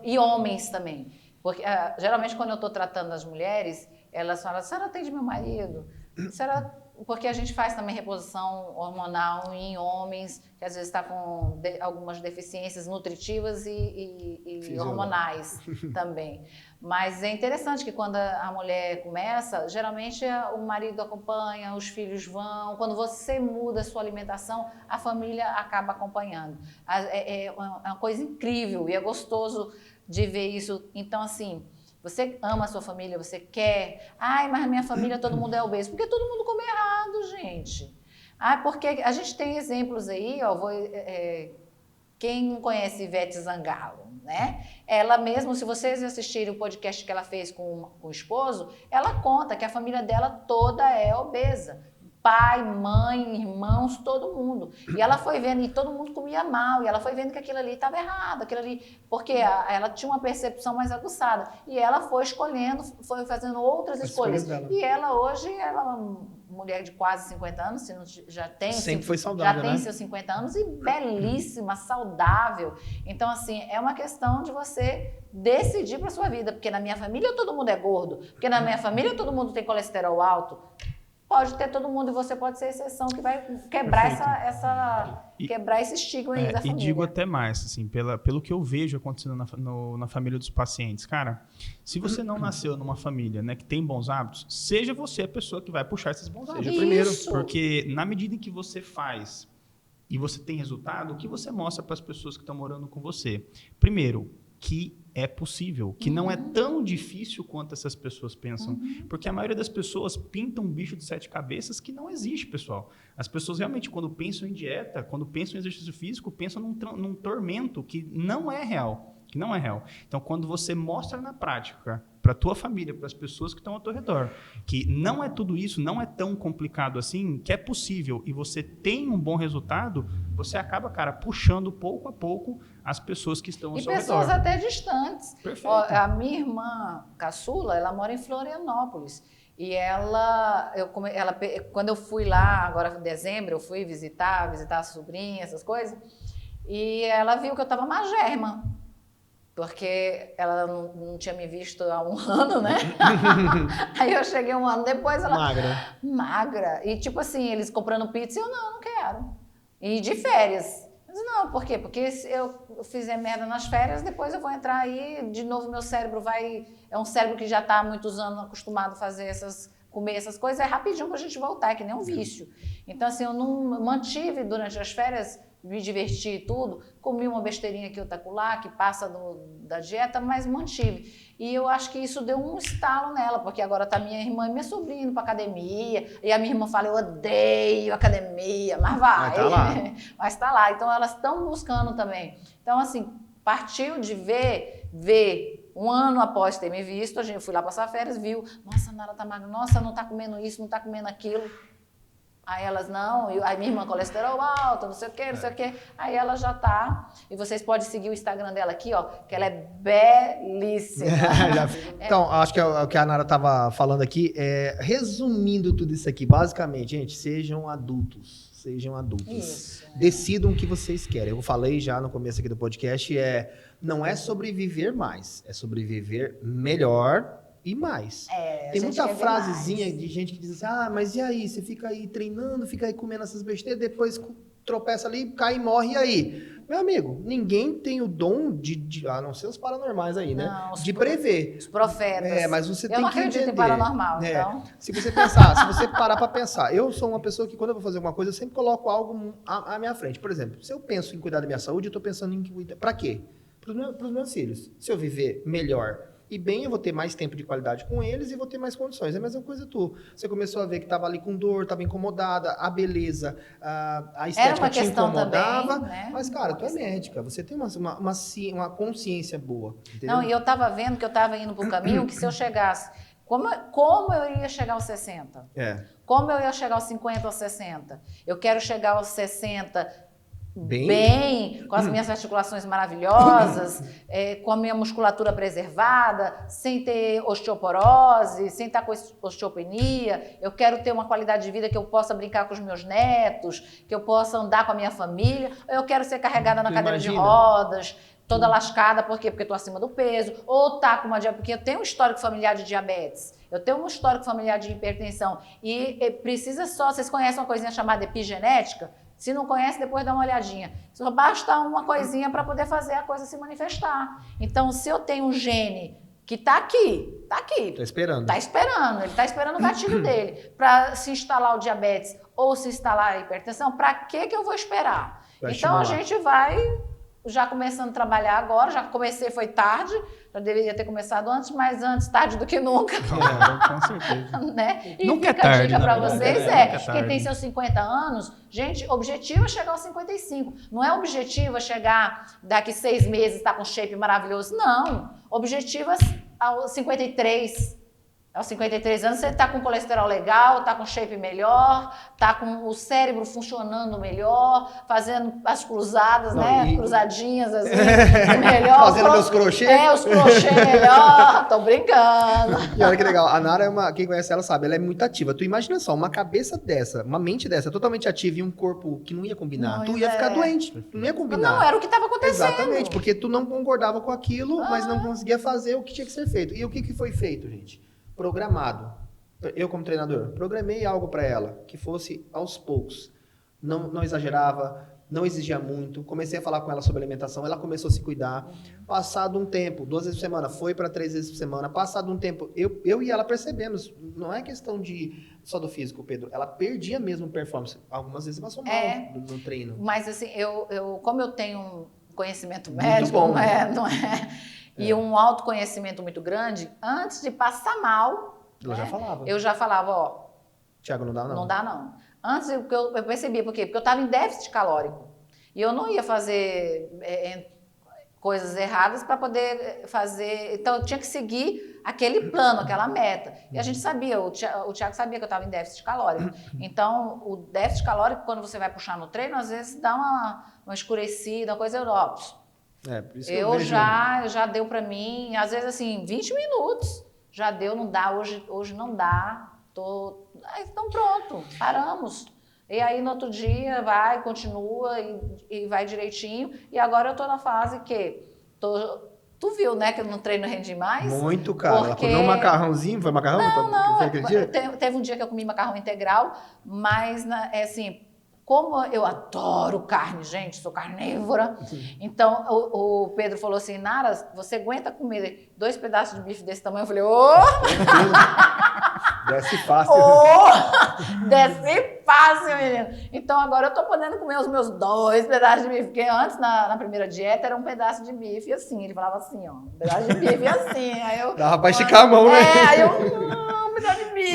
E homens também. Porque geralmente quando eu estou tratando as mulheres, elas falam, a senhora atende meu marido? Porque a gente faz também reposição hormonal em homens, que às vezes está com algumas deficiências nutritivas e hormonais também. Mas é interessante que quando a mulher começa, geralmente o marido acompanha, os filhos vão. Quando você muda a sua alimentação, a família acaba acompanhando. É uma coisa incrível e é gostoso de ver isso. Então, assim, você ama a sua família, você quer... Ai, mas a minha família todo mundo é obeso. Porque todo mundo come errado, gente. Porque a gente tem exemplos aí, ó, quem não conhece Ivete Zangalo, né? Ela mesmo, se vocês assistirem o podcast que ela fez com o esposo, ela conta que a família dela toda é obesa. Pai, mãe, irmãos, todo mundo. E ela foi vendo, e todo mundo comia mal, e ela foi vendo que aquilo ali estava errado, porque ela tinha uma percepção mais aguçada. E ela foi escolhendo, foi fazendo outras escolhas. E ela hoje, ela é uma mulher de quase 50 anos, se não, já tem... Sempre foi saudável, já tem seus 50 anos e belíssima, saudável. Então, assim, é uma questão de você decidir para sua vida. Porque na minha família todo mundo é gordo. Porque na minha família todo mundo tem colesterol alto. Pode ter todo mundo e você pode ser a exceção que vai quebrar quebrar esse estigma aí da família. E digo até mais, assim, pelo que eu vejo acontecendo na família dos pacientes. Cara, se você não nasceu numa família, né, que tem bons hábitos, seja você a pessoa que vai puxar esses bons hábitos. Seja primeiro. Porque na medida em que você faz e você tem resultado, o que você mostra para as pessoas que estão morando com você? Primeiro, que é possível, que não é tão difícil quanto essas pessoas pensam. Porque a maioria das pessoas pinta um bicho de 7 cabeças que não existe, pessoal. As pessoas realmente, quando pensam em dieta, quando pensam em exercício físico, pensam num tormento que não é real. Então, quando você mostra na prática para a tua família, para as pessoas que estão ao teu redor, que não é tudo isso, não é tão complicado assim, que é possível e você tem um bom resultado, você acaba, cara, puxando pouco a pouco as pessoas que estão ao seu redor. E pessoas até distantes. Perfeito. Ó, a minha irmã caçula, ela mora em Florianópolis. E quando eu fui lá, agora em dezembro, eu fui visitar a sobrinha, essas coisas, e ela viu que eu estava magérrima. Porque ela não tinha me visto há um ano, né? Aí eu cheguei um ano depois, ela... Magra. E tipo assim, eles comprando pizza, eu não quero. E de férias. Eu disse, não, por quê? Porque se eu fizer merda nas férias, depois eu vou entrar aí, de novo meu cérebro vai... É um cérebro que já está há muitos anos acostumado a comer essas coisas, é rapidinho pra gente voltar, é que nem um vício. Então assim, eu não mantive durante as férias... me diverti e tudo, comi uma besteirinha aqui, outra lá, que passa da dieta, mas mantive. E eu acho que isso deu um estalo nela, porque agora tá minha irmã e minha sobrinha indo pra academia, e a minha irmã fala, eu odeio academia, mas vai. Tá lá. Mas tá lá. Então elas estão buscando também. Então assim, partiu de ver um ano após ter me visto, eu fui lá passar férias, viu, nossa, a Nara tá magra, nossa, não tá comendo isso, não tá comendo aquilo. Aí elas, não, aí minha irmã colesterol alto, não sei o quê. Aí ela já tá, e vocês podem seguir o Instagram dela aqui, ó, que ela é belíssima. Então, acho que o que a Nara tava falando aqui, resumindo tudo isso aqui, basicamente, gente, sejam adultos. Isso. Decidam o que vocês querem. Eu falei já no começo aqui do podcast, não é sobreviver mais, é sobreviver melhor e mais. Tem muita frasezinha de gente que diz assim, mas e aí? Você fica aí treinando, fica aí comendo essas besteiras, depois tropeça ali, cai e morre, e aí? Meu amigo, ninguém tem o dom de a não ser os paranormais aí, né? Não, de prever. Os profetas. Mas você tem eu não que acredito entender. em paranormal, então. Se você pensar, se você parar pra pensar, eu sou uma pessoa que quando eu vou fazer alguma coisa, eu sempre coloco algo à minha frente. Por exemplo, se eu penso em cuidar da minha saúde, eu tô pensando em cuidar. Pra quê? Pros meus filhos. Se eu viver melhor e bem, eu vou ter mais tempo de qualidade com eles e vou ter mais condições. É a mesma coisa tu. Você começou a ver que estava ali com dor, estava incomodada, a beleza, a estética te incomodava. Também, né? Mas, cara, tu é médica, você tem uma consciência boa. Entendeu? Não, e eu estava vendo que eu estava indo para o caminho que se eu chegasse... Como eu ia chegar aos 60? Como eu ia chegar aos 50 ou 60? Eu quero chegar aos 60... Bem, com as minhas articulações maravilhosas, com a minha musculatura preservada, sem ter osteoporose, sem estar com osteopenia. Eu quero ter uma qualidade de vida que eu possa brincar com os meus netos, que eu possa andar com a minha família. Eu quero ser carregada na cadeira de rodas, toda lascada, por quê? Porque estou acima do peso, ou tá com uma diabetes, porque eu tenho um histórico familiar de diabetes, eu tenho um histórico familiar de hipertensão, e precisa só, vocês conhecem uma coisinha chamada epigenética? Se não conhece, depois dá uma olhadinha. Só basta uma coisinha para poder fazer a coisa se manifestar. Então, se eu tenho um gene que está aqui. Está esperando. Ele está esperando o gatilho dele para se instalar o diabetes ou se instalar a hipertensão. Para que eu vou esperar? Então, a gente vai já começando a trabalhar agora. Já comecei, foi tarde. Já deveria ter começado antes, mas antes tarde do que nunca. Com certeza. Né? E nunca fica é tarde, a dica para vocês quem tem seus 50 anos, gente, objetivo é chegar aos 55. Não é objetivo é chegar daqui 6 meses, estar com shape maravilhoso. Não. Objetivo é aos 53. Aos 53 anos você está com colesterol legal, está com shape melhor, está com o cérebro funcionando melhor, fazendo as cruzadas, né? Cruzadinhas assim, melhor. Fazendo meus crochês. Os crochês melhor, tô brincando. E olha que legal, a Nara quem conhece ela sabe, ela é muito ativa. Tu imagina só, uma cabeça dessa, uma mente dessa, totalmente ativa e um corpo que não ia combinar. Tu ia ficar doente, tu não ia combinar. Não, era o que estava acontecendo. Exatamente, porque tu não concordava com aquilo, mas não conseguia fazer o que tinha que ser feito. E o que foi feito, gente? Programado. Eu, como treinador, programei algo para ela que fosse aos poucos. Não exagerava, não exigia muito. Comecei a falar com ela sobre alimentação, ela começou a se cuidar. Passado um tempo, 2 vezes por semana, foi para 3 vezes por semana. Passado um tempo, eu e ela percebemos, não é questão só do físico, Pedro. Ela perdia mesmo performance. Algumas vezes passou mal no treino. Mas assim, como eu tenho um conhecimento médico, não é? E um autoconhecimento muito grande, antes de passar mal, eu já falava, Thiago, não dá não. Não dá não. Antes eu percebia, por quê? Porque eu estava em déficit calórico. E eu não ia fazer coisas erradas para poder fazer... Então, eu tinha que seguir aquele plano, aquela meta. E a gente sabia, o Thiago sabia que eu estava em déficit calórico. Então, o déficit calórico, quando você vai puxar no treino, às vezes dá uma escurecida, uma coisa... Por isso eu vejo... já deu para mim, às vezes assim, 20 minutos já deu, não dá, hoje não dá, então pronto, paramos. E aí no outro dia vai, continua e vai direitinho. E agora eu tô na fase que tu viu, né, que eu no treino rendi mais? Muito, cara. Ela comeu um macarrãozinho, foi macarrão? Não. Teve um dia que eu comi macarrão integral, mas assim... Como eu adoro carne, gente, sou carnívora. Então, o Pedro falou assim, Nara, você aguenta comer 2 pedaços de bife desse tamanho? Eu falei, desce fácil. Desce fácil, menino. Então, agora eu tô podendo comer os meus 2 pedaços de bife. Porque antes, na primeira dieta, era um pedaço de bife assim. Ele falava assim, ó, um pedaço de bife assim. Aí eu... Dava pra esticar a mão, né? Aí eu... um pedaço de bife.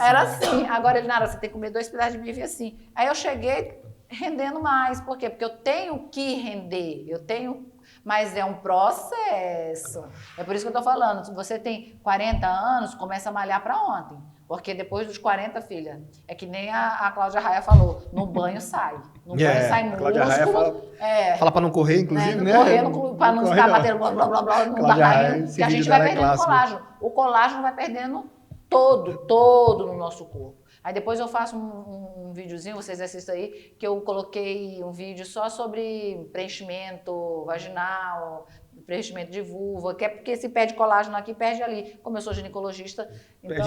Era assim. Agora ele, Nara, você tem que comer 2 pedaços de bife assim. Aí eu cheguei rendendo mais. Por quê? Porque eu tenho que render. Mas é um processo. É por isso que eu tô falando. Se você tem 40 anos, começa a malhar para ontem. Porque depois dos 40, filha, é que nem a Cláudia Raia falou, no banho sai. No banho sai músculo. Cláudia Raia fala para não correr, inclusive, né? Não correr, para não ficar batendo blá, blá, blá, blá, não dá raiva, que a gente vai perdendo colágeno. O colágeno vai perdendo todo no nosso corpo. Aí depois eu faço um videozinho, vocês assistam aí, que eu coloquei um vídeo só sobre preenchimento vaginal, preenchimento de vulva, que é porque se perde colágeno aqui, perde ali. Como eu sou ginecologista, então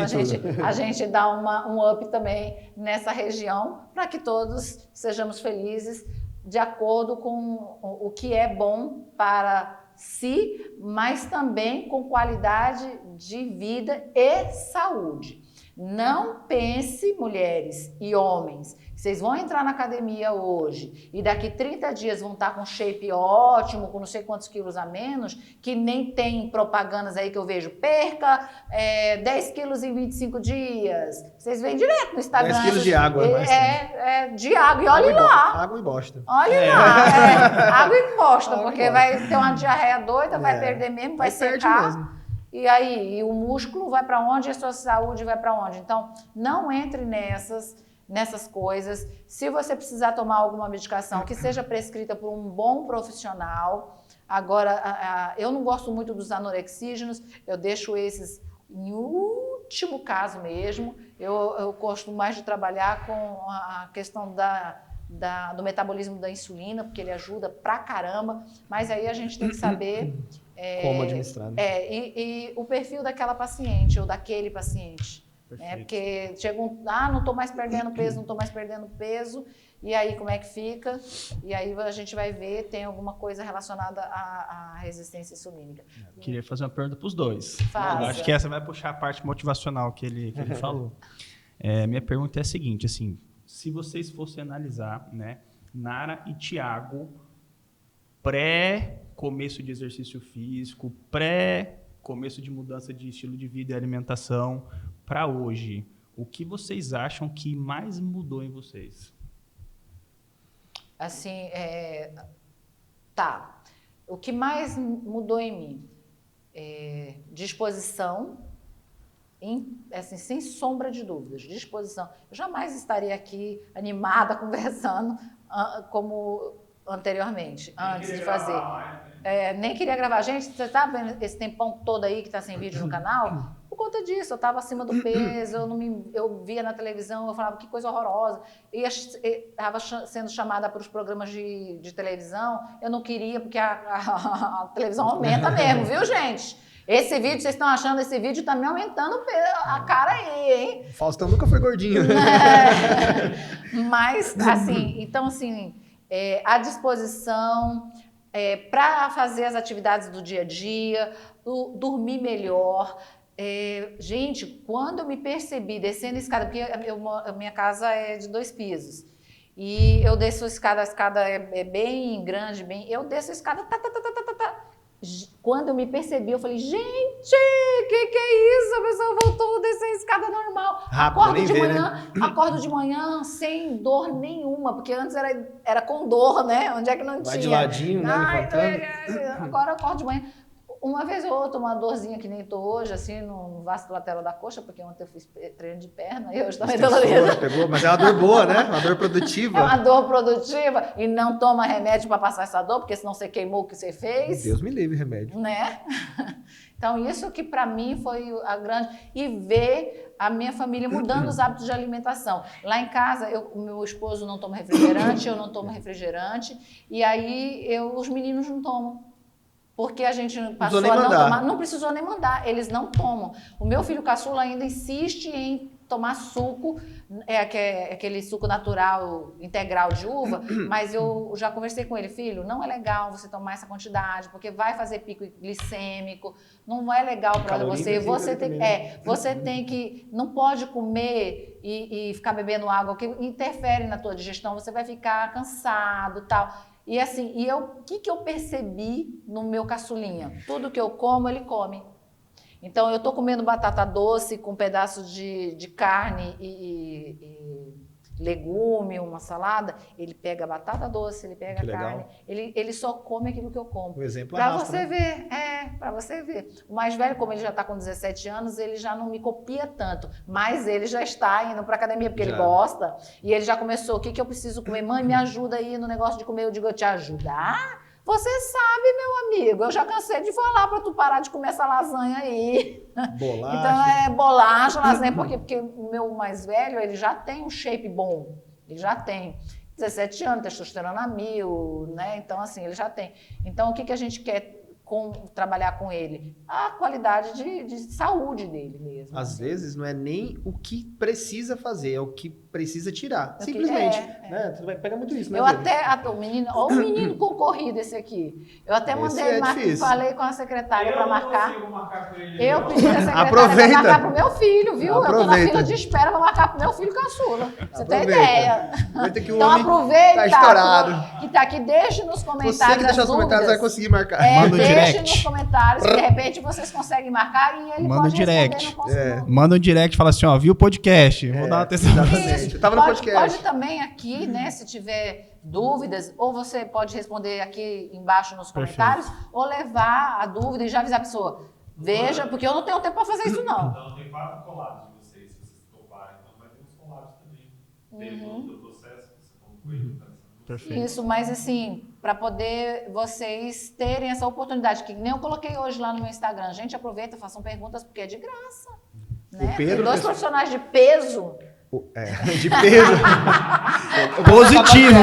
a gente dá um up também nessa região para que todos sejamos felizes, de acordo com o que é bom para si, mas também com qualidade de vida e saúde. Não pense, mulheres e homens, vocês vão entrar na academia hoje e daqui 30 dias vão estar com shape ótimo, com não sei quantos quilos a menos, que nem tem propagandas aí que eu vejo, perca 10 quilos em 25 dias. Vocês veem direto no Instagram. 10 quilos de água. De água, e olhe lá. Água e bosta. Olhe lá, água e bosta, porque vai ter uma diarreia doida, vai perder mesmo, vai secar. Mesmo. E aí, o músculo vai para onde e a sua saúde vai para onde? Então, não entre nessas coisas. Se você precisar tomar alguma medicação, que seja prescrita por um bom profissional. Agora, eu não gosto muito dos anorexígenos, eu deixo esses em último caso mesmo. Eu gosto mais de trabalhar com a questão do metabolismo da insulina, porque ele ajuda pra caramba, mas aí a gente tem que saber como administrar, né? E o perfil daquela paciente ou daquele paciente. Porque chega não estou mais perdendo peso, e aí como é que fica? E aí a gente vai ver, tem alguma coisa relacionada à resistência insulínica. Eu queria fazer uma pergunta para os dois. Faça. Eu acho que essa vai puxar a parte motivacional que ele falou. Minha pergunta é a seguinte, assim, se vocês fossem analisar, né, Nara e Thiago, pré-começo de exercício físico, pré-começo de mudança de estilo de vida e alimentação, para hoje, o que vocês acham que mais mudou em vocês? Assim, o que mais mudou em mim? Disposição, assim, sem sombra de dúvidas, disposição. Eu jamais estaria aqui animada, conversando como anteriormente, antes de fazer. Nem queria gravar. Gente, você está vendo esse tempão todo aí que está sem vídeo no canal? Por conta disso, eu estava acima do peso, eu via na televisão, eu falava que coisa horrorosa. E estava sendo chamada para os programas de televisão, eu não queria, porque a televisão aumenta mesmo, viu, gente? Esse vídeo, vocês estão achando, esse vídeo está me aumentando a cara aí, hein? O Faustão nunca foi gordinho. Mas, assim, então, assim, a disposição para fazer as atividades do dia a dia, dormir melhor. Gente, quando eu me percebi descendo a escada, porque a minha casa é de 2 pisos, e eu desço a escada é bem grande, eu desço a escada, Quando eu me percebi, eu falei, gente, que é isso? A pessoa voltou a descer a escada normal. Rápido, acordo de manhã sem dor nenhuma, porque antes era com dor, né? Onde é que não tinha? Vai de ladinho, né? Levantando. Agora eu acordo de manhã. Uma vez ou outra, uma dorzinha que nem tô hoje, assim, no vasto lateral da coxa, porque ontem eu fiz treino de perna e hoje também pegou, mas é uma dor boa, né? Uma dor produtiva. É uma dor produtiva e não toma remédio para passar essa dor, porque senão você queimou o que você fez. Deus me livre remédio. Né? Então, isso que para mim foi a grande... E ver a minha família mudando os hábitos de alimentação. Lá em casa, o meu esposo não toma refrigerante, eu não tomo refrigerante, e aí os meninos não tomam. Porque a gente passou a não tomar, não precisou nem mandar, eles não tomam. O meu filho caçula ainda insiste em tomar suco, aquele suco natural, integral de uva, mas eu já conversei com ele, filho, não é legal você tomar essa quantidade, porque vai fazer pico glicêmico, não é legal para você. Você tem que, não pode comer e ficar bebendo água, que interfere na tua digestão, você vai ficar cansado, tal. E assim, o que eu percebi no meu caçulinha? Tudo que eu como, ele come. Então, eu estou comendo batata doce com pedaços de carne e legume, uma salada, ele pega a batata doce, ele pega a carne, ele só come aquilo que eu como. O exemplo para você ver, para você ver. O mais velho, como ele já está com 17 anos, ele já não me copia tanto, mas ele já está indo para academia porque ele gosta, e ele já começou, o que eu preciso comer? Mãe, me ajuda aí no negócio de comer. Eu digo, eu te ajudar? Você sabe, meu amigo, eu já cansei de falar para tu parar de comer essa lasanha aí. Bolacha. Então, bolacha, lasanha, porque o meu mais velho, ele já tem um shape bom, ele já tem 17 anos, testosterona 1000, né? Então, assim, ele já tem. Então, o que a gente quer trabalhar com ele? A qualidade de saúde dele mesmo. Às vezes não é nem o que precisa fazer, é o que precisa tirar. Simplesmente. Né? Tu vai pegar muito isso, né? Eu até, o menino concorrido esse aqui. Eu até mandei, falei com a secretária para marcar. Eu pedi a secretária para marcar pro meu filho, viu? Eu tô na fila de espera para marcar pro meu filho caçula. Você tem ideia? Então aproveita que tá aqui, deixe nos comentários. Você que deixar os comentários vai conseguir marcar. Manda um direct. Deixe nos comentários, que de repente vocês conseguem marcar e ele pode direct. Manda um direct e fala assim, ó, viu o podcast? Vou dar uma atenção. Exatamente. Eu tava no podcast. Pode também aqui, né, se tiver dúvidas, ou você pode responder aqui embaixo nos comentários, ou levar a dúvida e já avisar a pessoa. Veja, porque eu não tenho tempo para fazer isso, não. Então, tem 4 collabs de vocês, se vocês toparem. Então, vai ter uns collabs também. Teve todo o processo que você concluiu. Perfeito. Isso, mas assim, para poder vocês terem essa oportunidade, que nem eu coloquei hoje lá no meu Instagram. Gente, aproveita, façam perguntas, porque é de graça. Né? Pedro, tem 2 profissionais de peso. De peso. Positivo.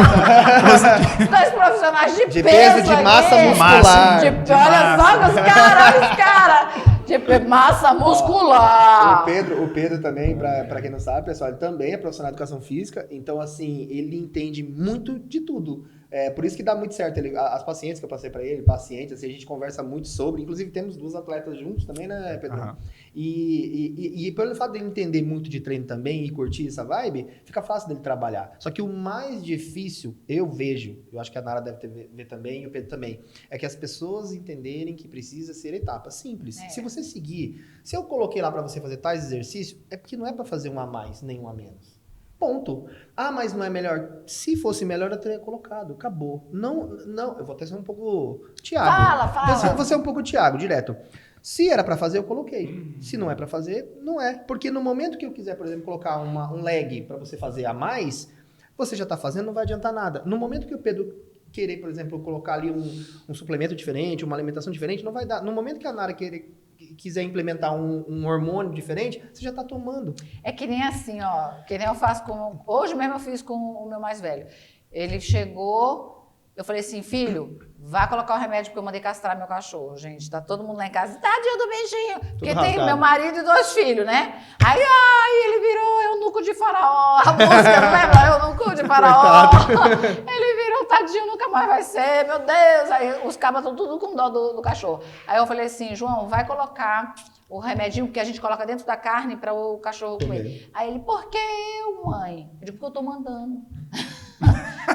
2 profissionais de peso, de massa muscular. Olha só os caras. De massa muscular. O Pedro também, para quem não sabe, pessoal, ele também é profissional de educação física. Então, assim, ele entende muito de tudo. Por isso que dá muito certo. As pacientes que eu passei para ele, assim, a gente conversa muito sobre. Inclusive, temos 2 atletas juntos também, né, Pedro? Uhum. E pelo fato dele entender muito de treino também e curtir essa vibe, fica fácil dele trabalhar. Só que o mais difícil, eu acho que a Nara deve ver também e o Pedro também, é que as pessoas entenderem que precisa ser etapa simples. Se você seguir, se eu coloquei lá para você fazer tais exercícios, é porque não é para fazer um a mais, nem um a menos. Ponto. Ah, mas não é melhor. Se fosse melhor, eu teria colocado. Acabou. Não, eu vou até ser um pouco Thiago. Fala. Vou ser um pouco Thiago, direto. Se era pra fazer, eu coloquei. Se não é pra fazer, não é. Porque no momento que eu quiser, por exemplo, colocar um leg pra você fazer a mais, você já tá fazendo, não vai adiantar nada. No momento que o Pedro querer, por exemplo, colocar ali um suplemento diferente, uma alimentação diferente, não vai dar. No momento que a Nara quiser implementar um hormônio diferente, você já está tomando. É que nem assim, ó, que nem eu faço com... Hoje mesmo eu fiz com o meu mais velho. Ele chegou, eu falei assim, filho, vá colocar o remédio porque eu mandei castrar meu cachorro, gente. Tá todo mundo lá em casa, tadinho do bichinho. Porque tem meu marido e 2 filhos, né? Aí ele virou eunuco de faraó. A música, não lembra? Eunuco de faraó. Ele virou, tadinho, nunca mais vai ser, meu Deus. Aí os cabas estão tudo com dó do cachorro. Aí eu falei assim, João, vai colocar o remedinho que a gente coloca dentro da carne para o cachorro comer. Aí ele, por que eu, mãe? Eu digo, porque eu tô mandando.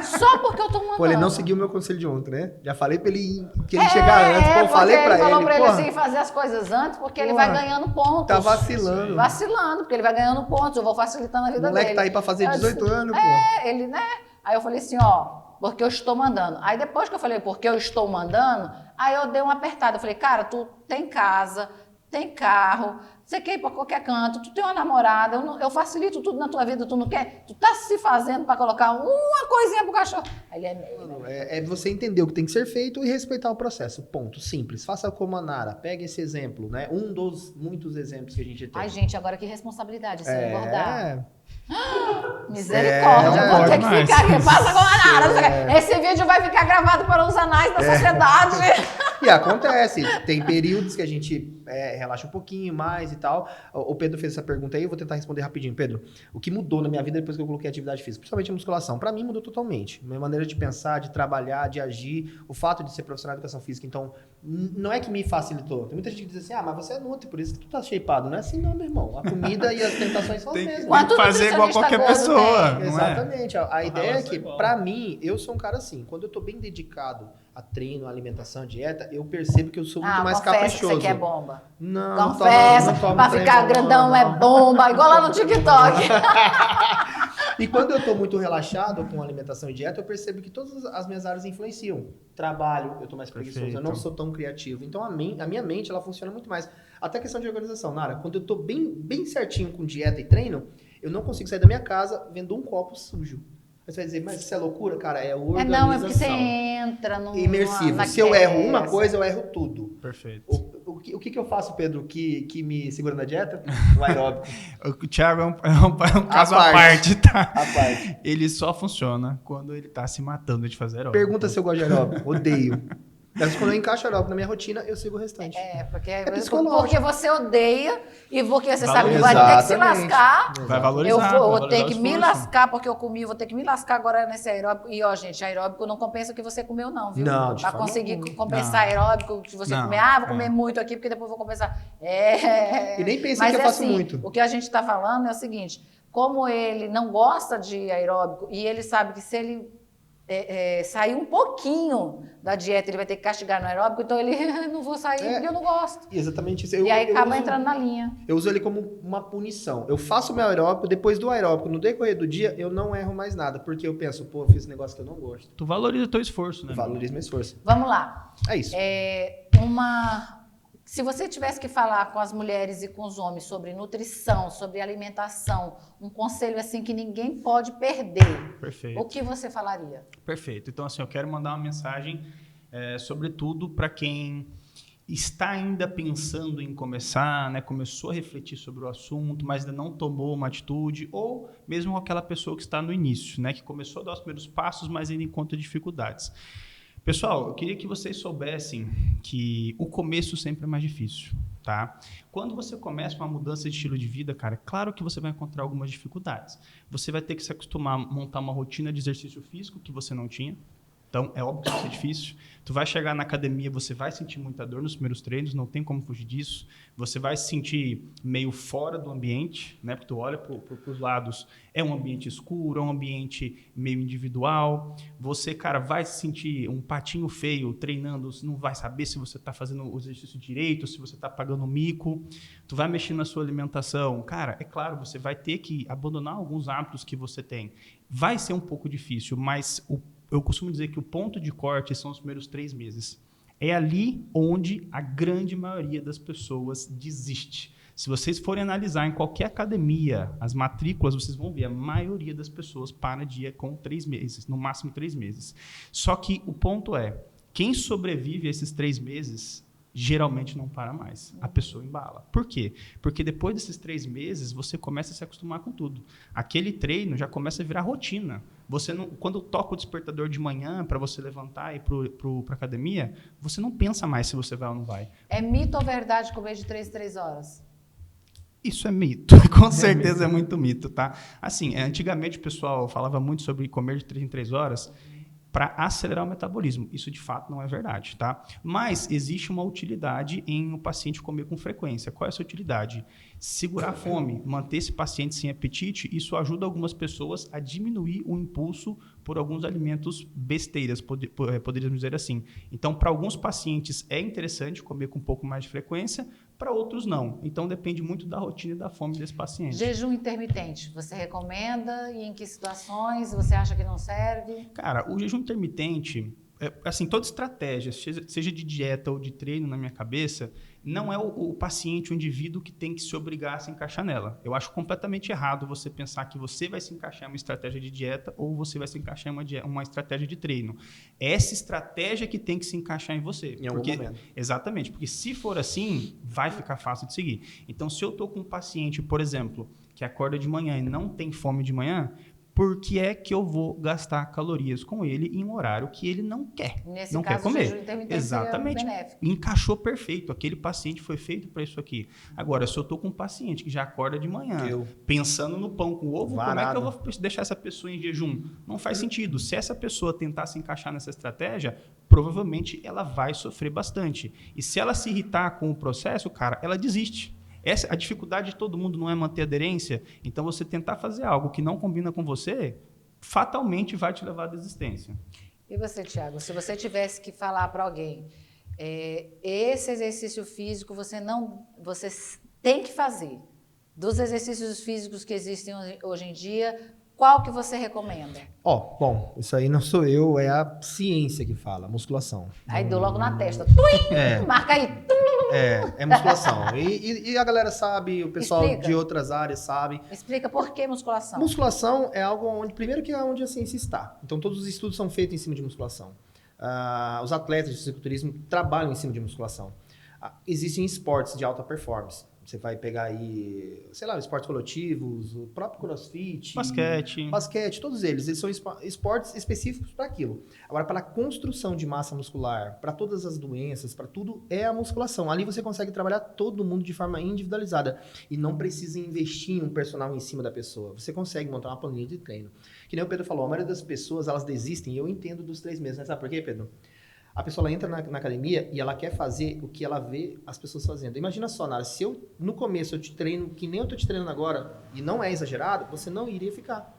Só porque eu tô mandando. Pô, ele não seguiu o meu conselho de ontem, né? Já falei pra ele que ele chegar antes. Pô, eu falei pra ele. Ele falou pra ele assim, fazer as coisas antes, porque ele vai ganhando pontos. Tá vacilando. Vacilando, porque ele vai ganhando pontos. Eu vou facilitando a vida dele. O moleque tá aí pra fazer 18 anos, pô. Ele, né? Aí eu falei assim, ó, porque eu estou mandando. Aí depois que eu falei, porque eu estou mandando, aí eu dei uma apertada. Eu falei, cara, tu tem casa, tem carro, você quer ir para qualquer canto, tu tem uma namorada, eu facilito tudo na tua vida, tu não quer? Tu tá se fazendo para colocar uma coisinha pro cachorro. Aí ele é meio. É você entender o que tem que ser feito e respeitar o processo. Ponto. Simples. Faça como a Nara. Pega esse exemplo, né? Um dos muitos exemplos que a gente tem. Ai, gente, agora que responsabilidade se eu engordar. Misericórdia, eu vou ter que ficar aqui. Faça como a Nara. Esse vídeo vai ficar gravado para os anais da sociedade. E acontece. Tem períodos que a gente relaxa um pouquinho mais e tal. O Pedro fez essa pergunta aí, eu vou tentar responder rapidinho. Pedro, o que mudou na minha vida depois que eu coloquei atividade física? Principalmente a musculação. Para mim mudou totalmente. Minha maneira de pensar, de trabalhar, de agir. O fato de ser profissional de educação física. Então, não é que me facilitou. Tem muita gente que diz assim, mas você é nutri, por isso que tu tá shapeado. Não é assim não, meu irmão. A comida e as tentações são as mesmas. Tem que fazer igual qualquer pessoa. Não exatamente. A ideia é que, para mim, eu sou um cara assim. Quando eu tô bem dedicado a treino, a alimentação, a dieta, eu percebo que eu sou muito mais caprichoso. Que isso aqui é bomba. Não, confessa, pra ficar grandão é bomba, igual lá no TikTok. E quando eu tô muito relaxado com alimentação e dieta, eu percebo que todas as minhas áreas influenciam. Trabalho, eu tô mais preguiçoso, eu não sou tão criativo. Então a minha mente, ela funciona muito mais. Até questão de organização, Nara, quando eu tô bem certinho com dieta e treino, eu não consigo sair da minha casa vendo um copo sujo. Você vai dizer, mas isso é loucura? Cara, é organização. Não, é porque você entra no... Imersivo. Se eu erro uma coisa, eu erro tudo. Perfeito. O que eu faço, Pedro, que me segura na dieta? O aeróbico. O Thiago é um caso à parte, tá? À parte. Ele só funciona quando ele tá se matando de fazer aeróbico. Pergunta se eu gosto de aeróbico. Odeio. Mas quando eu encaixo aeróbico na minha rotina, eu sigo o restante. Porque psicológico. porque você odeia e porque você sabe que vai ter que se lascar. Vai valorizar. Eu vou ter que me lascar porque eu comi, vou ter que me lascar agora nesse aeróbico. E, ó, gente, aeróbico não compensa o que você comeu, não, viu? Não, de Pra forma conseguir alguma. compensar aeróbico, que você comer, vou comer muito aqui porque depois vou compensar. E nem pensa que eu faço muito. O que a gente tá falando é o seguinte, como ele não gosta de aeróbico e ele sabe que se ele sair um pouquinho da dieta, ele vai ter que castigar no aeróbico, então ele não vou sair porque eu não gosto. Exatamente isso. E aí acaba entrando na linha. Eu uso ele como uma punição. Eu faço o meu aeróbico, depois do aeróbico, no decorrer do dia, eu não erro mais nada, porque eu penso, eu fiz esse negócio que eu não gosto. Tu valoriza o teu esforço, né? Valorizo meu esforço. Vamos lá. É isso. Se você tivesse que falar com as mulheres e com os homens sobre nutrição, sobre alimentação, um conselho assim que ninguém pode perder, Perfeito. O que você falaria? Perfeito. Então, assim, eu quero mandar uma mensagem, sobretudo para quem está ainda pensando em começar, né? Começou a refletir sobre o assunto, mas ainda não tomou uma atitude, ou mesmo aquela pessoa que está no início, né? Que começou a dar os primeiros passos, mas ainda encontra dificuldades. Pessoal, eu queria que vocês soubessem que o começo sempre é mais difícil, tá? Quando você começa uma mudança de estilo de vida, cara, é claro que você vai encontrar algumas dificuldades. Você vai ter que se acostumar a montar uma rotina de exercício físico que você não tinha. Então, é óbvio que vai ser difícil. Tu vai chegar na academia, você vai sentir muita dor nos primeiros treinos, não tem como fugir disso. Você vai se sentir meio fora do ambiente, né? Porque tu olha para os lados, é um ambiente escuro, é um ambiente meio individual. Você, cara, vai se sentir um patinho feio treinando, não vai saber se você está fazendo o exercício direito, se você está pagando mico. Tu vai mexer na sua alimentação. Cara, é claro, você vai ter que abandonar alguns hábitos que você tem. Vai ser um pouco difícil, mas eu costumo dizer que o ponto de corte são os primeiros 3 meses. É ali onde a grande maioria das pessoas desiste. Se vocês forem analisar em qualquer academia, as matrículas, vocês vão ver, a maioria das pessoas para dia com 3 meses, no máximo 3 meses. Só que o ponto é, quem sobrevive a esses 3 meses, geralmente não para mais. A pessoa embala. Por quê? Porque depois desses 3 meses, você começa a se acostumar com tudo. Aquele treino já começa a virar rotina. Você não, quando toca o despertador de manhã para você levantar e ir para a academia, você não pensa mais se você vai ou não vai. É mito ou verdade comer de 3 em 3 horas? Isso é mito, com certeza é muito mito, tá? Assim, antigamente o pessoal falava muito sobre comer de 3 em 3 horas para acelerar o metabolismo. Isso, de fato, não é verdade, tá? Mas existe uma utilidade em o paciente comer com frequência. Qual é essa utilidade? Segurar a fome, manter esse paciente sem apetite, isso ajuda algumas pessoas a diminuir o impulso por alguns alimentos besteiras, poderíamos dizer assim. Então, para alguns pacientes é interessante comer com um pouco mais de frequência, para outros não. Então, depende muito da rotina e da fome desse paciente. Jejum intermitente, você recomenda e em que situações você acha que não serve? Cara, o jejum intermitente, assim, toda estratégia, seja de dieta ou de treino na minha cabeça, não é o paciente, o indivíduo que tem que se obrigar a se encaixar nela. Eu acho completamente errado você pensar que você vai se encaixar em uma estratégia de dieta ou você vai se encaixar em uma estratégia de treino. É essa estratégia que tem que se encaixar em você. Em algum momento. Exatamente, porque se for assim, vai ficar fácil de seguir. Então, se eu estou com um paciente, por exemplo, que acorda de manhã e não tem fome de manhã, por que é que eu vou gastar calorias com ele em um horário que ele não quer? Nesse não caso, quer comer. o jejum intermitente Exatamente. seria benéfico. Encaixou perfeito. Aquele paciente foi feito para isso aqui. Agora, se eu estou com um paciente que já acorda de manhã, pensando no pão com ovo, como é que eu vou deixar essa pessoa em jejum? Não faz sentido. Se essa pessoa tentar se encaixar nessa estratégia, provavelmente ela vai sofrer bastante. E se ela se irritar com o processo, cara, ela desiste. A dificuldade de todo mundo não é manter aderência, então você tentar fazer algo que não combina com você, fatalmente vai te levar à desistência. E você, Thiago, se você tivesse que falar para alguém, esse exercício físico você tem que fazer, dos exercícios físicos que existem hoje em dia, qual que você recomenda? Bom, isso aí não sou eu, é a ciência que fala, musculação. Aí deu logo na testa, tuim, marca aí, É musculação. E a galera sabe, o pessoal de outras áreas sabe. Explica por que musculação. Musculação é algo onde, primeiro que é onde a ciência está. Então todos os estudos são feitos em cima de musculação. Os atletas de fisiculturismo trabalham em cima de musculação. Existem esportes de alta performance. Você vai pegar aí, sei lá, esportes coletivos, o próprio CrossFit. Basquete, todos eles são esportes específicos para aquilo. Agora, para a construção de massa muscular, para todas as doenças, para tudo, é a musculação. Ali você consegue trabalhar todo mundo de forma individualizada e não precisa investir em um personal em cima da pessoa. Você consegue montar uma planilha de treino. Que nem o Pedro falou, a maioria das pessoas, elas desistem, e eu entendo dos 3 meses. Né? Sabe por quê, Pedro? A pessoa ela entra na academia e ela quer fazer o que ela vê as pessoas fazendo. Imagina só, Nara, se no começo eu te treino que nem eu tô te treinando agora e não é exagerado, você não iria ficar.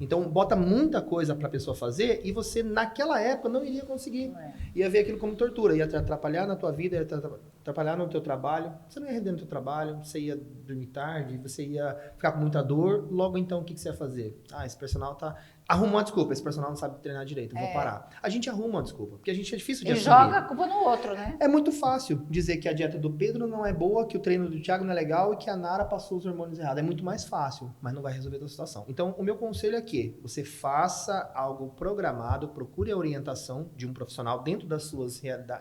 Então, bota muita coisa para a pessoa fazer e você, naquela época, não iria conseguir. Ia ver aquilo como tortura, ia te atrapalhar na tua vida, ia te atrapalhar no teu trabalho. Você não ia render no teu trabalho, você ia dormir tarde, você ia ficar com muita dor. Logo, então, o que você ia fazer? Esse personal tá... Arruma uma desculpa, esse personal não sabe treinar direito, eu vou parar. A gente arruma uma desculpa, porque a gente é difícil de assumir. E joga a culpa no outro, né? É muito fácil dizer que a dieta do Pedro não é boa, que o treino do Thiago não é legal e que a Nara passou os hormônios errados. É muito mais fácil, mas não vai resolver a situação. Então, o meu conselho é que você faça algo programado, procure a orientação de um profissional dentro da sua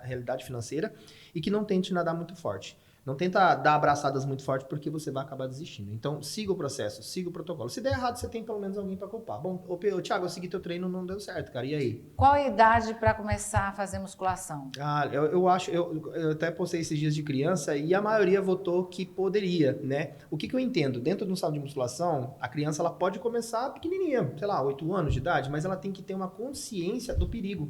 realidade financeira e que não tente nadar muito forte. Não tenta dar abraçadas muito fortes porque você vai acabar desistindo. Então, siga o processo, siga o protocolo. Se der errado, você tem pelo menos alguém para culpar. Bom, Thiago, eu segui teu treino, não deu certo, cara. E aí? Qual a idade para começar a fazer musculação? Eu acho... Eu até postei esses dias de criança e a maioria votou que poderia, né? O que eu entendo? Dentro de um salão de musculação, a criança ela pode começar pequenininha, sei lá, 8 anos de idade, mas ela tem que ter uma consciência do perigo.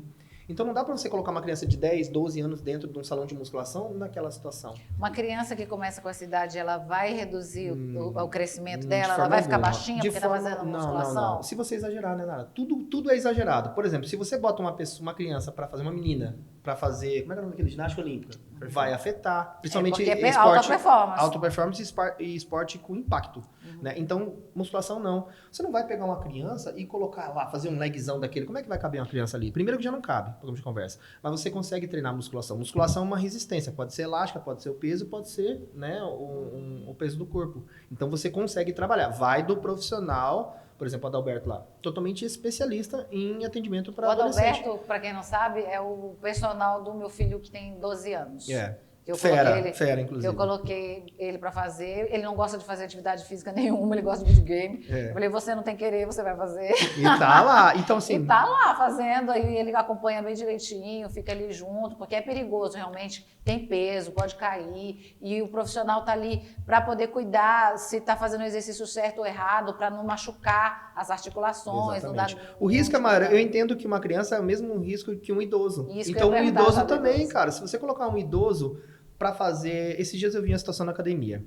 Então não dá para você colocar uma criança de 10, 12 anos dentro de um salão de musculação naquela situação. Uma criança que começa com essa idade, ela vai reduzir o crescimento dela? Ela vai ficar baixinha porque está fazendo musculação? Não. Se você exagerar, né, Nara? Tudo é exagerado. Por exemplo, se você bota uma criança para fazer, uma menina, para fazer, como é que é o nome daquele? Ginástica olímpica. Vai afetar. Principalmente esporte, alta performance e esporte com impacto. Né? Então, musculação não. Você não vai pegar uma criança e colocar lá, fazer um legzão daquele. Como é que vai caber uma criança ali? Primeiro que já não cabe, programa de conversa. Mas você consegue treinar musculação. Musculação é uma resistência. Pode ser elástica, pode ser o peso, pode ser, né, o peso do corpo. Então, você consegue trabalhar. Vai do profissional, por exemplo, o Adalberto lá, totalmente especialista em atendimento para adolescente. O Adalberto, para quem não sabe, é o personal do meu filho que tem 12 anos. Fera, inclusive. Eu coloquei ele para fazer. Ele não gosta de fazer atividade física nenhuma, ele gosta de videogame. Eu falei, você não tem querer, você vai fazer. E tá lá. Então, assim... E tá lá fazendo, aí ele acompanha bem direitinho, fica ali junto, porque é perigoso, realmente. Tem peso, pode cair. E o profissional tá ali para poder cuidar se tá fazendo o exercício certo ou errado, para não machucar as articulações. Não dar o risco é maior. Eu entendo que uma criança é o mesmo risco que um idoso. Então, um idoso também, cara. Se você colocar um idoso para fazer... Esses dias eu vi uma situação na academia.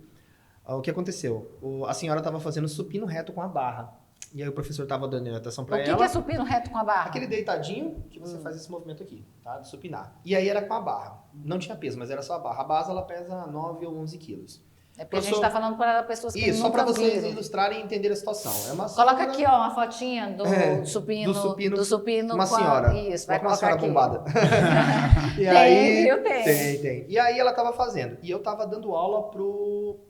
O que aconteceu? A senhora estava fazendo supino reto com a barra. E aí o professor estava dando orientação para ela. O que é supino reto com a barra? Aquele deitadinho que você faz esse movimento aqui, tá? De supinar. E aí era com a barra. Não tinha peso, mas era só a barra. A base, ela pesa 9 ou 11 quilos. É porque a gente está falando para pessoas que isso, nunca só para vocês viram. ilustrarem e entenderem a situação. Coloca aqui, ó, uma fotinha do supino. Uma senhora. Isso, vai colocar uma senhora aqui. Bombada. Tem. E aí ela estava fazendo. E eu estava dando aula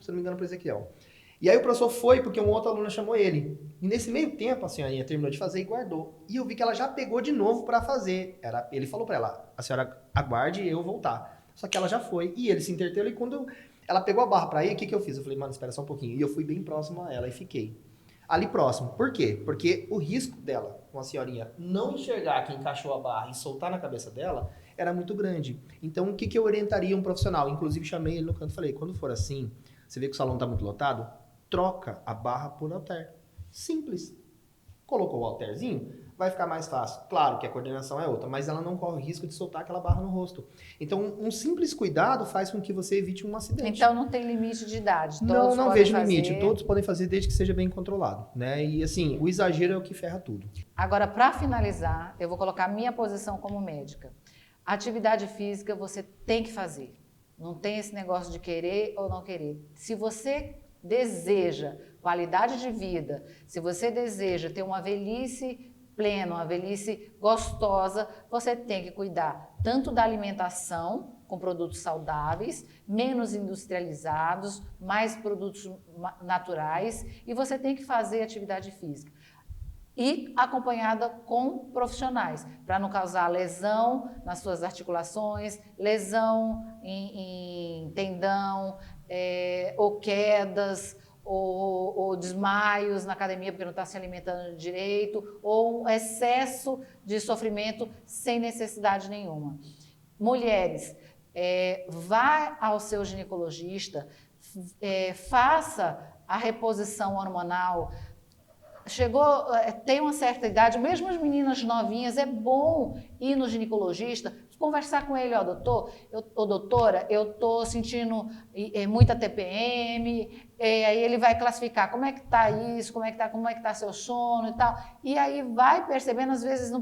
se não me engano, pro Ezequiel. E aí o professor foi porque um outro aluno chamou ele. E nesse meio tempo, a senhorinha terminou de fazer e guardou. E eu vi que ela já pegou de novo para fazer. Ele falou para ela, a senhora aguarde eu voltar. Só que ela já foi. E ele se entreteu. E quando ela pegou a barra para ir, o que eu fiz? Eu falei, mano, espera só um pouquinho. E eu fui bem próximo a ela e fiquei ali próximo. Por quê? Porque o risco dela, com a senhorinha, não enxergar que encaixou a barra e soltar na cabeça dela, era muito grande. Então, o que eu orientaria um profissional? Inclusive, chamei ele no canto e falei, quando for assim, você vê que o salão está muito lotado, troca a barra por halter. Simples. Colocou o halterzinho, vai ficar mais fácil. Claro que a coordenação é outra, mas ela não corre o risco de soltar aquela barra no rosto. Então, um simples cuidado faz com que você evite um acidente. Então, não tem limite de idade? Todos não vejo limite. Todos podem fazer desde que seja bem controlado, né? E, assim, o exagero é o que ferra tudo. Agora, para finalizar, eu vou colocar a minha posição como médica. Atividade física você tem que fazer. Não tem esse negócio de querer ou não querer. Se você deseja qualidade de vida, se você deseja ter uma velhice plena, uma velhice gostosa, você tem que cuidar tanto da alimentação, com produtos saudáveis, menos industrializados, mais produtos naturais, e você tem que fazer atividade física. e acompanhada com profissionais, para não causar lesão nas suas articulações, lesão em tendão, ou quedas, ou desmaios na academia porque não está se alimentando direito, ou excesso de sofrimento sem necessidade nenhuma. Mulheres, vá ao seu ginecologista, faça a reposição hormonal. Tem uma certa idade, mesmo as meninas novinhas, é bom ir no ginecologista, conversar com ele, doutora, eu estou sentindo muita TPM, aí ele vai classificar como é que está isso, como é que tá seu sono e tal, e aí vai percebendo, às vezes não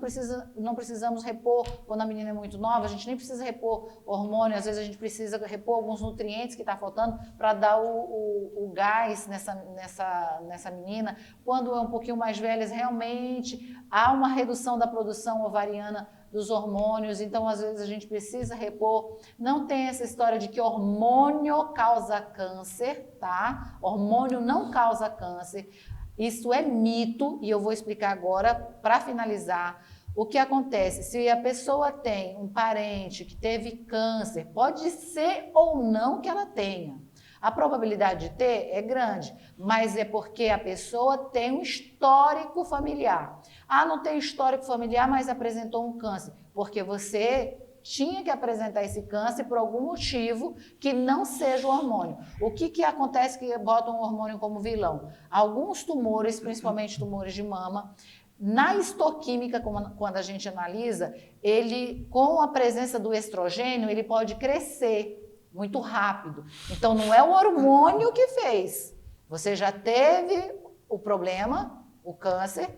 precisamos repor, quando a menina é muito nova, a gente nem precisa repor hormônio, às vezes a gente precisa repor alguns nutrientes que está faltando para dar o gás nessa menina. Quando é um pouquinho mais velhas, realmente há uma redução da produção ovariana dos hormônios, então às vezes a gente precisa repor. Não tem essa história de que hormônio causa câncer, tá? Hormônio não causa câncer. Isso é mito e eu vou explicar agora para finalizar. O que acontece? Se a pessoa tem um parente que teve câncer, pode ser ou não que ela tenha. A probabilidade de ter é grande, mas é porque a pessoa tem um histórico familiar. Não tem histórico familiar, mas apresentou um câncer, porque você tinha que apresentar esse câncer por algum motivo que não seja o hormônio. O que acontece que botam o hormônio como vilão? Alguns tumores, principalmente tumores de mama, na histoquímica, quando a gente analisa, ele, com a presença do estrogênio, ele pode crescer muito rápido. Então, não é o hormônio que fez. Você já teve o problema, o câncer,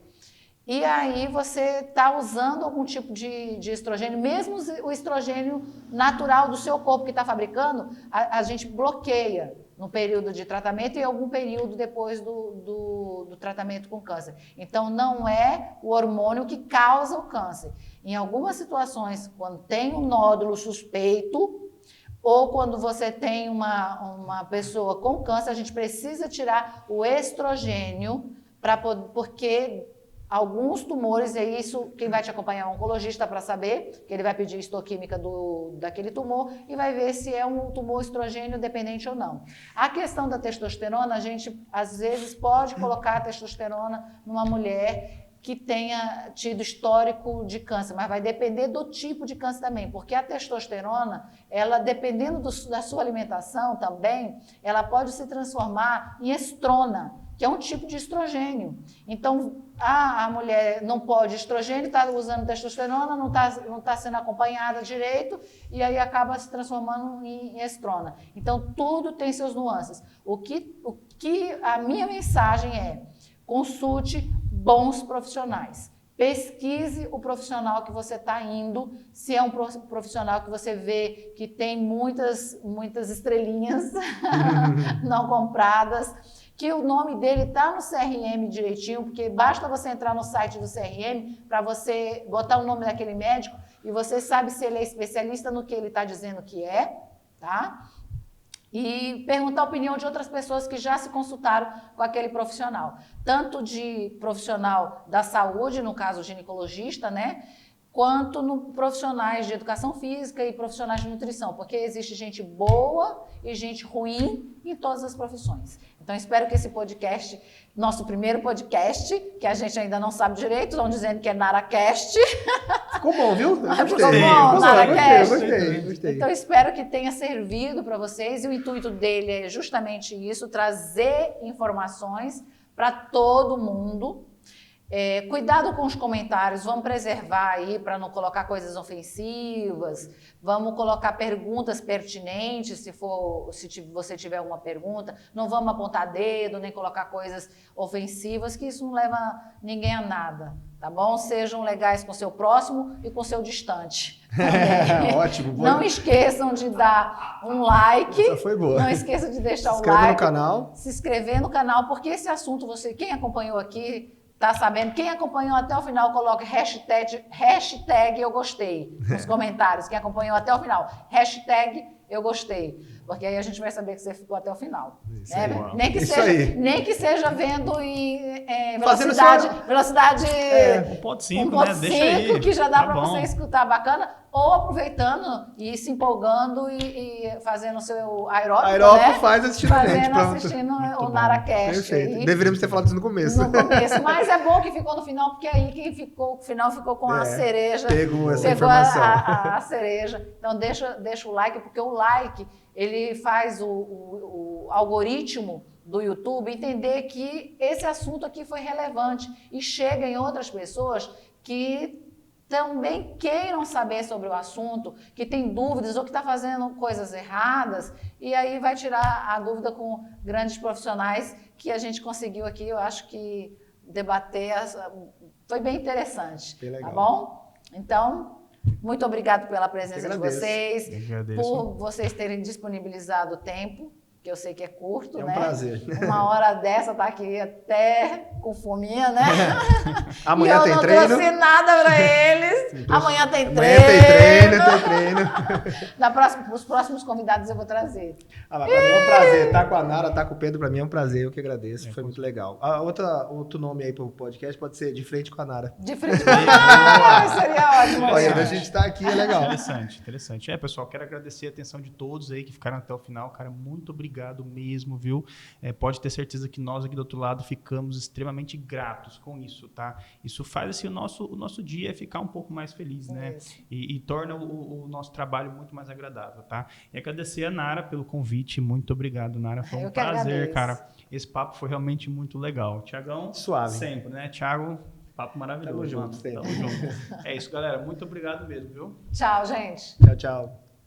e aí você está usando algum tipo de estrogênio, mesmo o estrogênio natural do seu corpo que está fabricando, a gente bloqueia no período de tratamento e algum período depois do tratamento com câncer. Então, não é o hormônio que causa o câncer. Em algumas situações, quando tem um nódulo suspeito, ou quando você tem uma pessoa com câncer, a gente precisa tirar o estrogênio, porque alguns tumores, é isso, quem vai te acompanhar é um oncologista para saber, que ele vai pedir histoquímica daquele tumor e vai ver se é um tumor estrogênio dependente ou não. A questão da testosterona, a gente às vezes pode colocar a testosterona numa mulher que tenha tido histórico de câncer, mas vai depender do tipo de câncer também, porque a testosterona, ela, dependendo da sua alimentação também, ela pode se transformar em estrona, que é um tipo de estrogênio. Então, a mulher não pode estrogênio, está usando testosterona, não tá sendo acompanhada direito, e aí acaba se transformando em estrona. Então, tudo tem seus nuances. O que a minha mensagem é: consulte bons profissionais. Pesquise o profissional que você está indo, se é um profissional que você vê que tem muitas estrelinhas não compradas, que o nome dele está no CRM direitinho, porque basta você entrar no site do CRM para você botar o nome daquele médico e você sabe se ele é especialista no que ele está dizendo que é, tá? E perguntar a opinião de outras pessoas que já se consultaram com aquele profissional. Tanto de profissional da saúde, no caso ginecologista, né? Quanto no profissionais de educação física e profissionais de nutrição, porque existe gente boa e gente ruim em todas as profissões. Então, espero que esse podcast, nosso primeiro podcast, que a gente ainda não sabe direito, estão dizendo que é NaraCast. Ficou bom, viu? Ficou bom, NaraCast. Gostei. Então, espero que tenha servido para vocês, e o intuito dele é justamente isso, trazer informações para todo mundo. Cuidado com os comentários, vamos preservar aí para não colocar coisas ofensivas, vamos colocar perguntas pertinentes, se você tiver alguma pergunta, não vamos apontar dedo, nem colocar coisas ofensivas, que isso não leva ninguém a nada, tá bom? Sejam legais com o seu próximo e com o seu distante. Ótimo. Não esqueçam de dar um like. Essa foi boa. Não esqueçam de deixar o like. Se inscrever no canal. Se inscrever no canal, porque esse assunto, quem acompanhou aqui, tá sabendo. Quem acompanhou até o final, coloca hashtag eu gostei nos comentários. Quem acompanhou até o final, hashtag eu gostei. porque aí a gente vai saber que você ficou até o final. Isso Né? aí. Nem que seja vendo em velocidade um ponto 5, né? Deixa aí. Que já dá Tá para bom. você escutar bacana, ou aproveitando e se empolgando e fazendo o seu aeróbico, Aeróbico né? faz assistindo a gente, pronto. Assistindo Muito o bom. NaraCast. Perfeito. Aí, Deveríamos ter falado isso no começo. mas é bom que ficou no final, porque aí quem ficou no final ficou com a cereja. Pegou essa pegou informação. a cereja. Então deixa o like, porque o like ele faz o algoritmo do YouTube entender que esse assunto aqui foi relevante e chega em outras pessoas que também queiram saber sobre o assunto, que tem dúvidas ou que está fazendo coisas erradas, e aí vai tirar a dúvida com grandes profissionais que a gente conseguiu aqui. Eu acho que debater foi bem interessante, bem legal. Tá bom? Então, muito obrigado pela presença de vocês, por vocês terem disponibilizado o tempo, que eu sei que é curto, né? É um prazer. Uma hora dessa tá aqui até com fominha, né? Amanhã tem treino. Eu não trouxe nada para eles. Amanhã tem treino. Amanhã tem treino. Os próximos convidados eu vou trazer. Para mim é um prazer. Tá com a Nara, tá com o Pedro, para mim é um prazer. Eu que agradeço. Foi muito legal. Outro nome aí pro podcast pode ser De Frente com a Nara. De Frente com a Nara. Seria ótimo. Olha, a gente tá aqui, é legal. Interessante. Pessoal, quero agradecer a atenção de todos aí que ficaram até o final. Cara, muito obrigado mesmo, viu? Pode ter certeza que nós aqui do outro lado ficamos extremamente gratos com isso, tá? Isso faz assim, o nosso dia ficar um pouco mais feliz, né? E torna o nosso trabalho muito mais agradável, tá? E agradecer a Nara pelo convite. Muito obrigado, Nara. Foi um prazer, cara. Esse papo foi realmente muito legal. Tiagão, suave. Sempre, né? Tiago, papo maravilhoso. Tamo junto, sempre. Tamo junto. É isso, galera. Muito obrigado mesmo, viu? Tchau, gente. Tchau.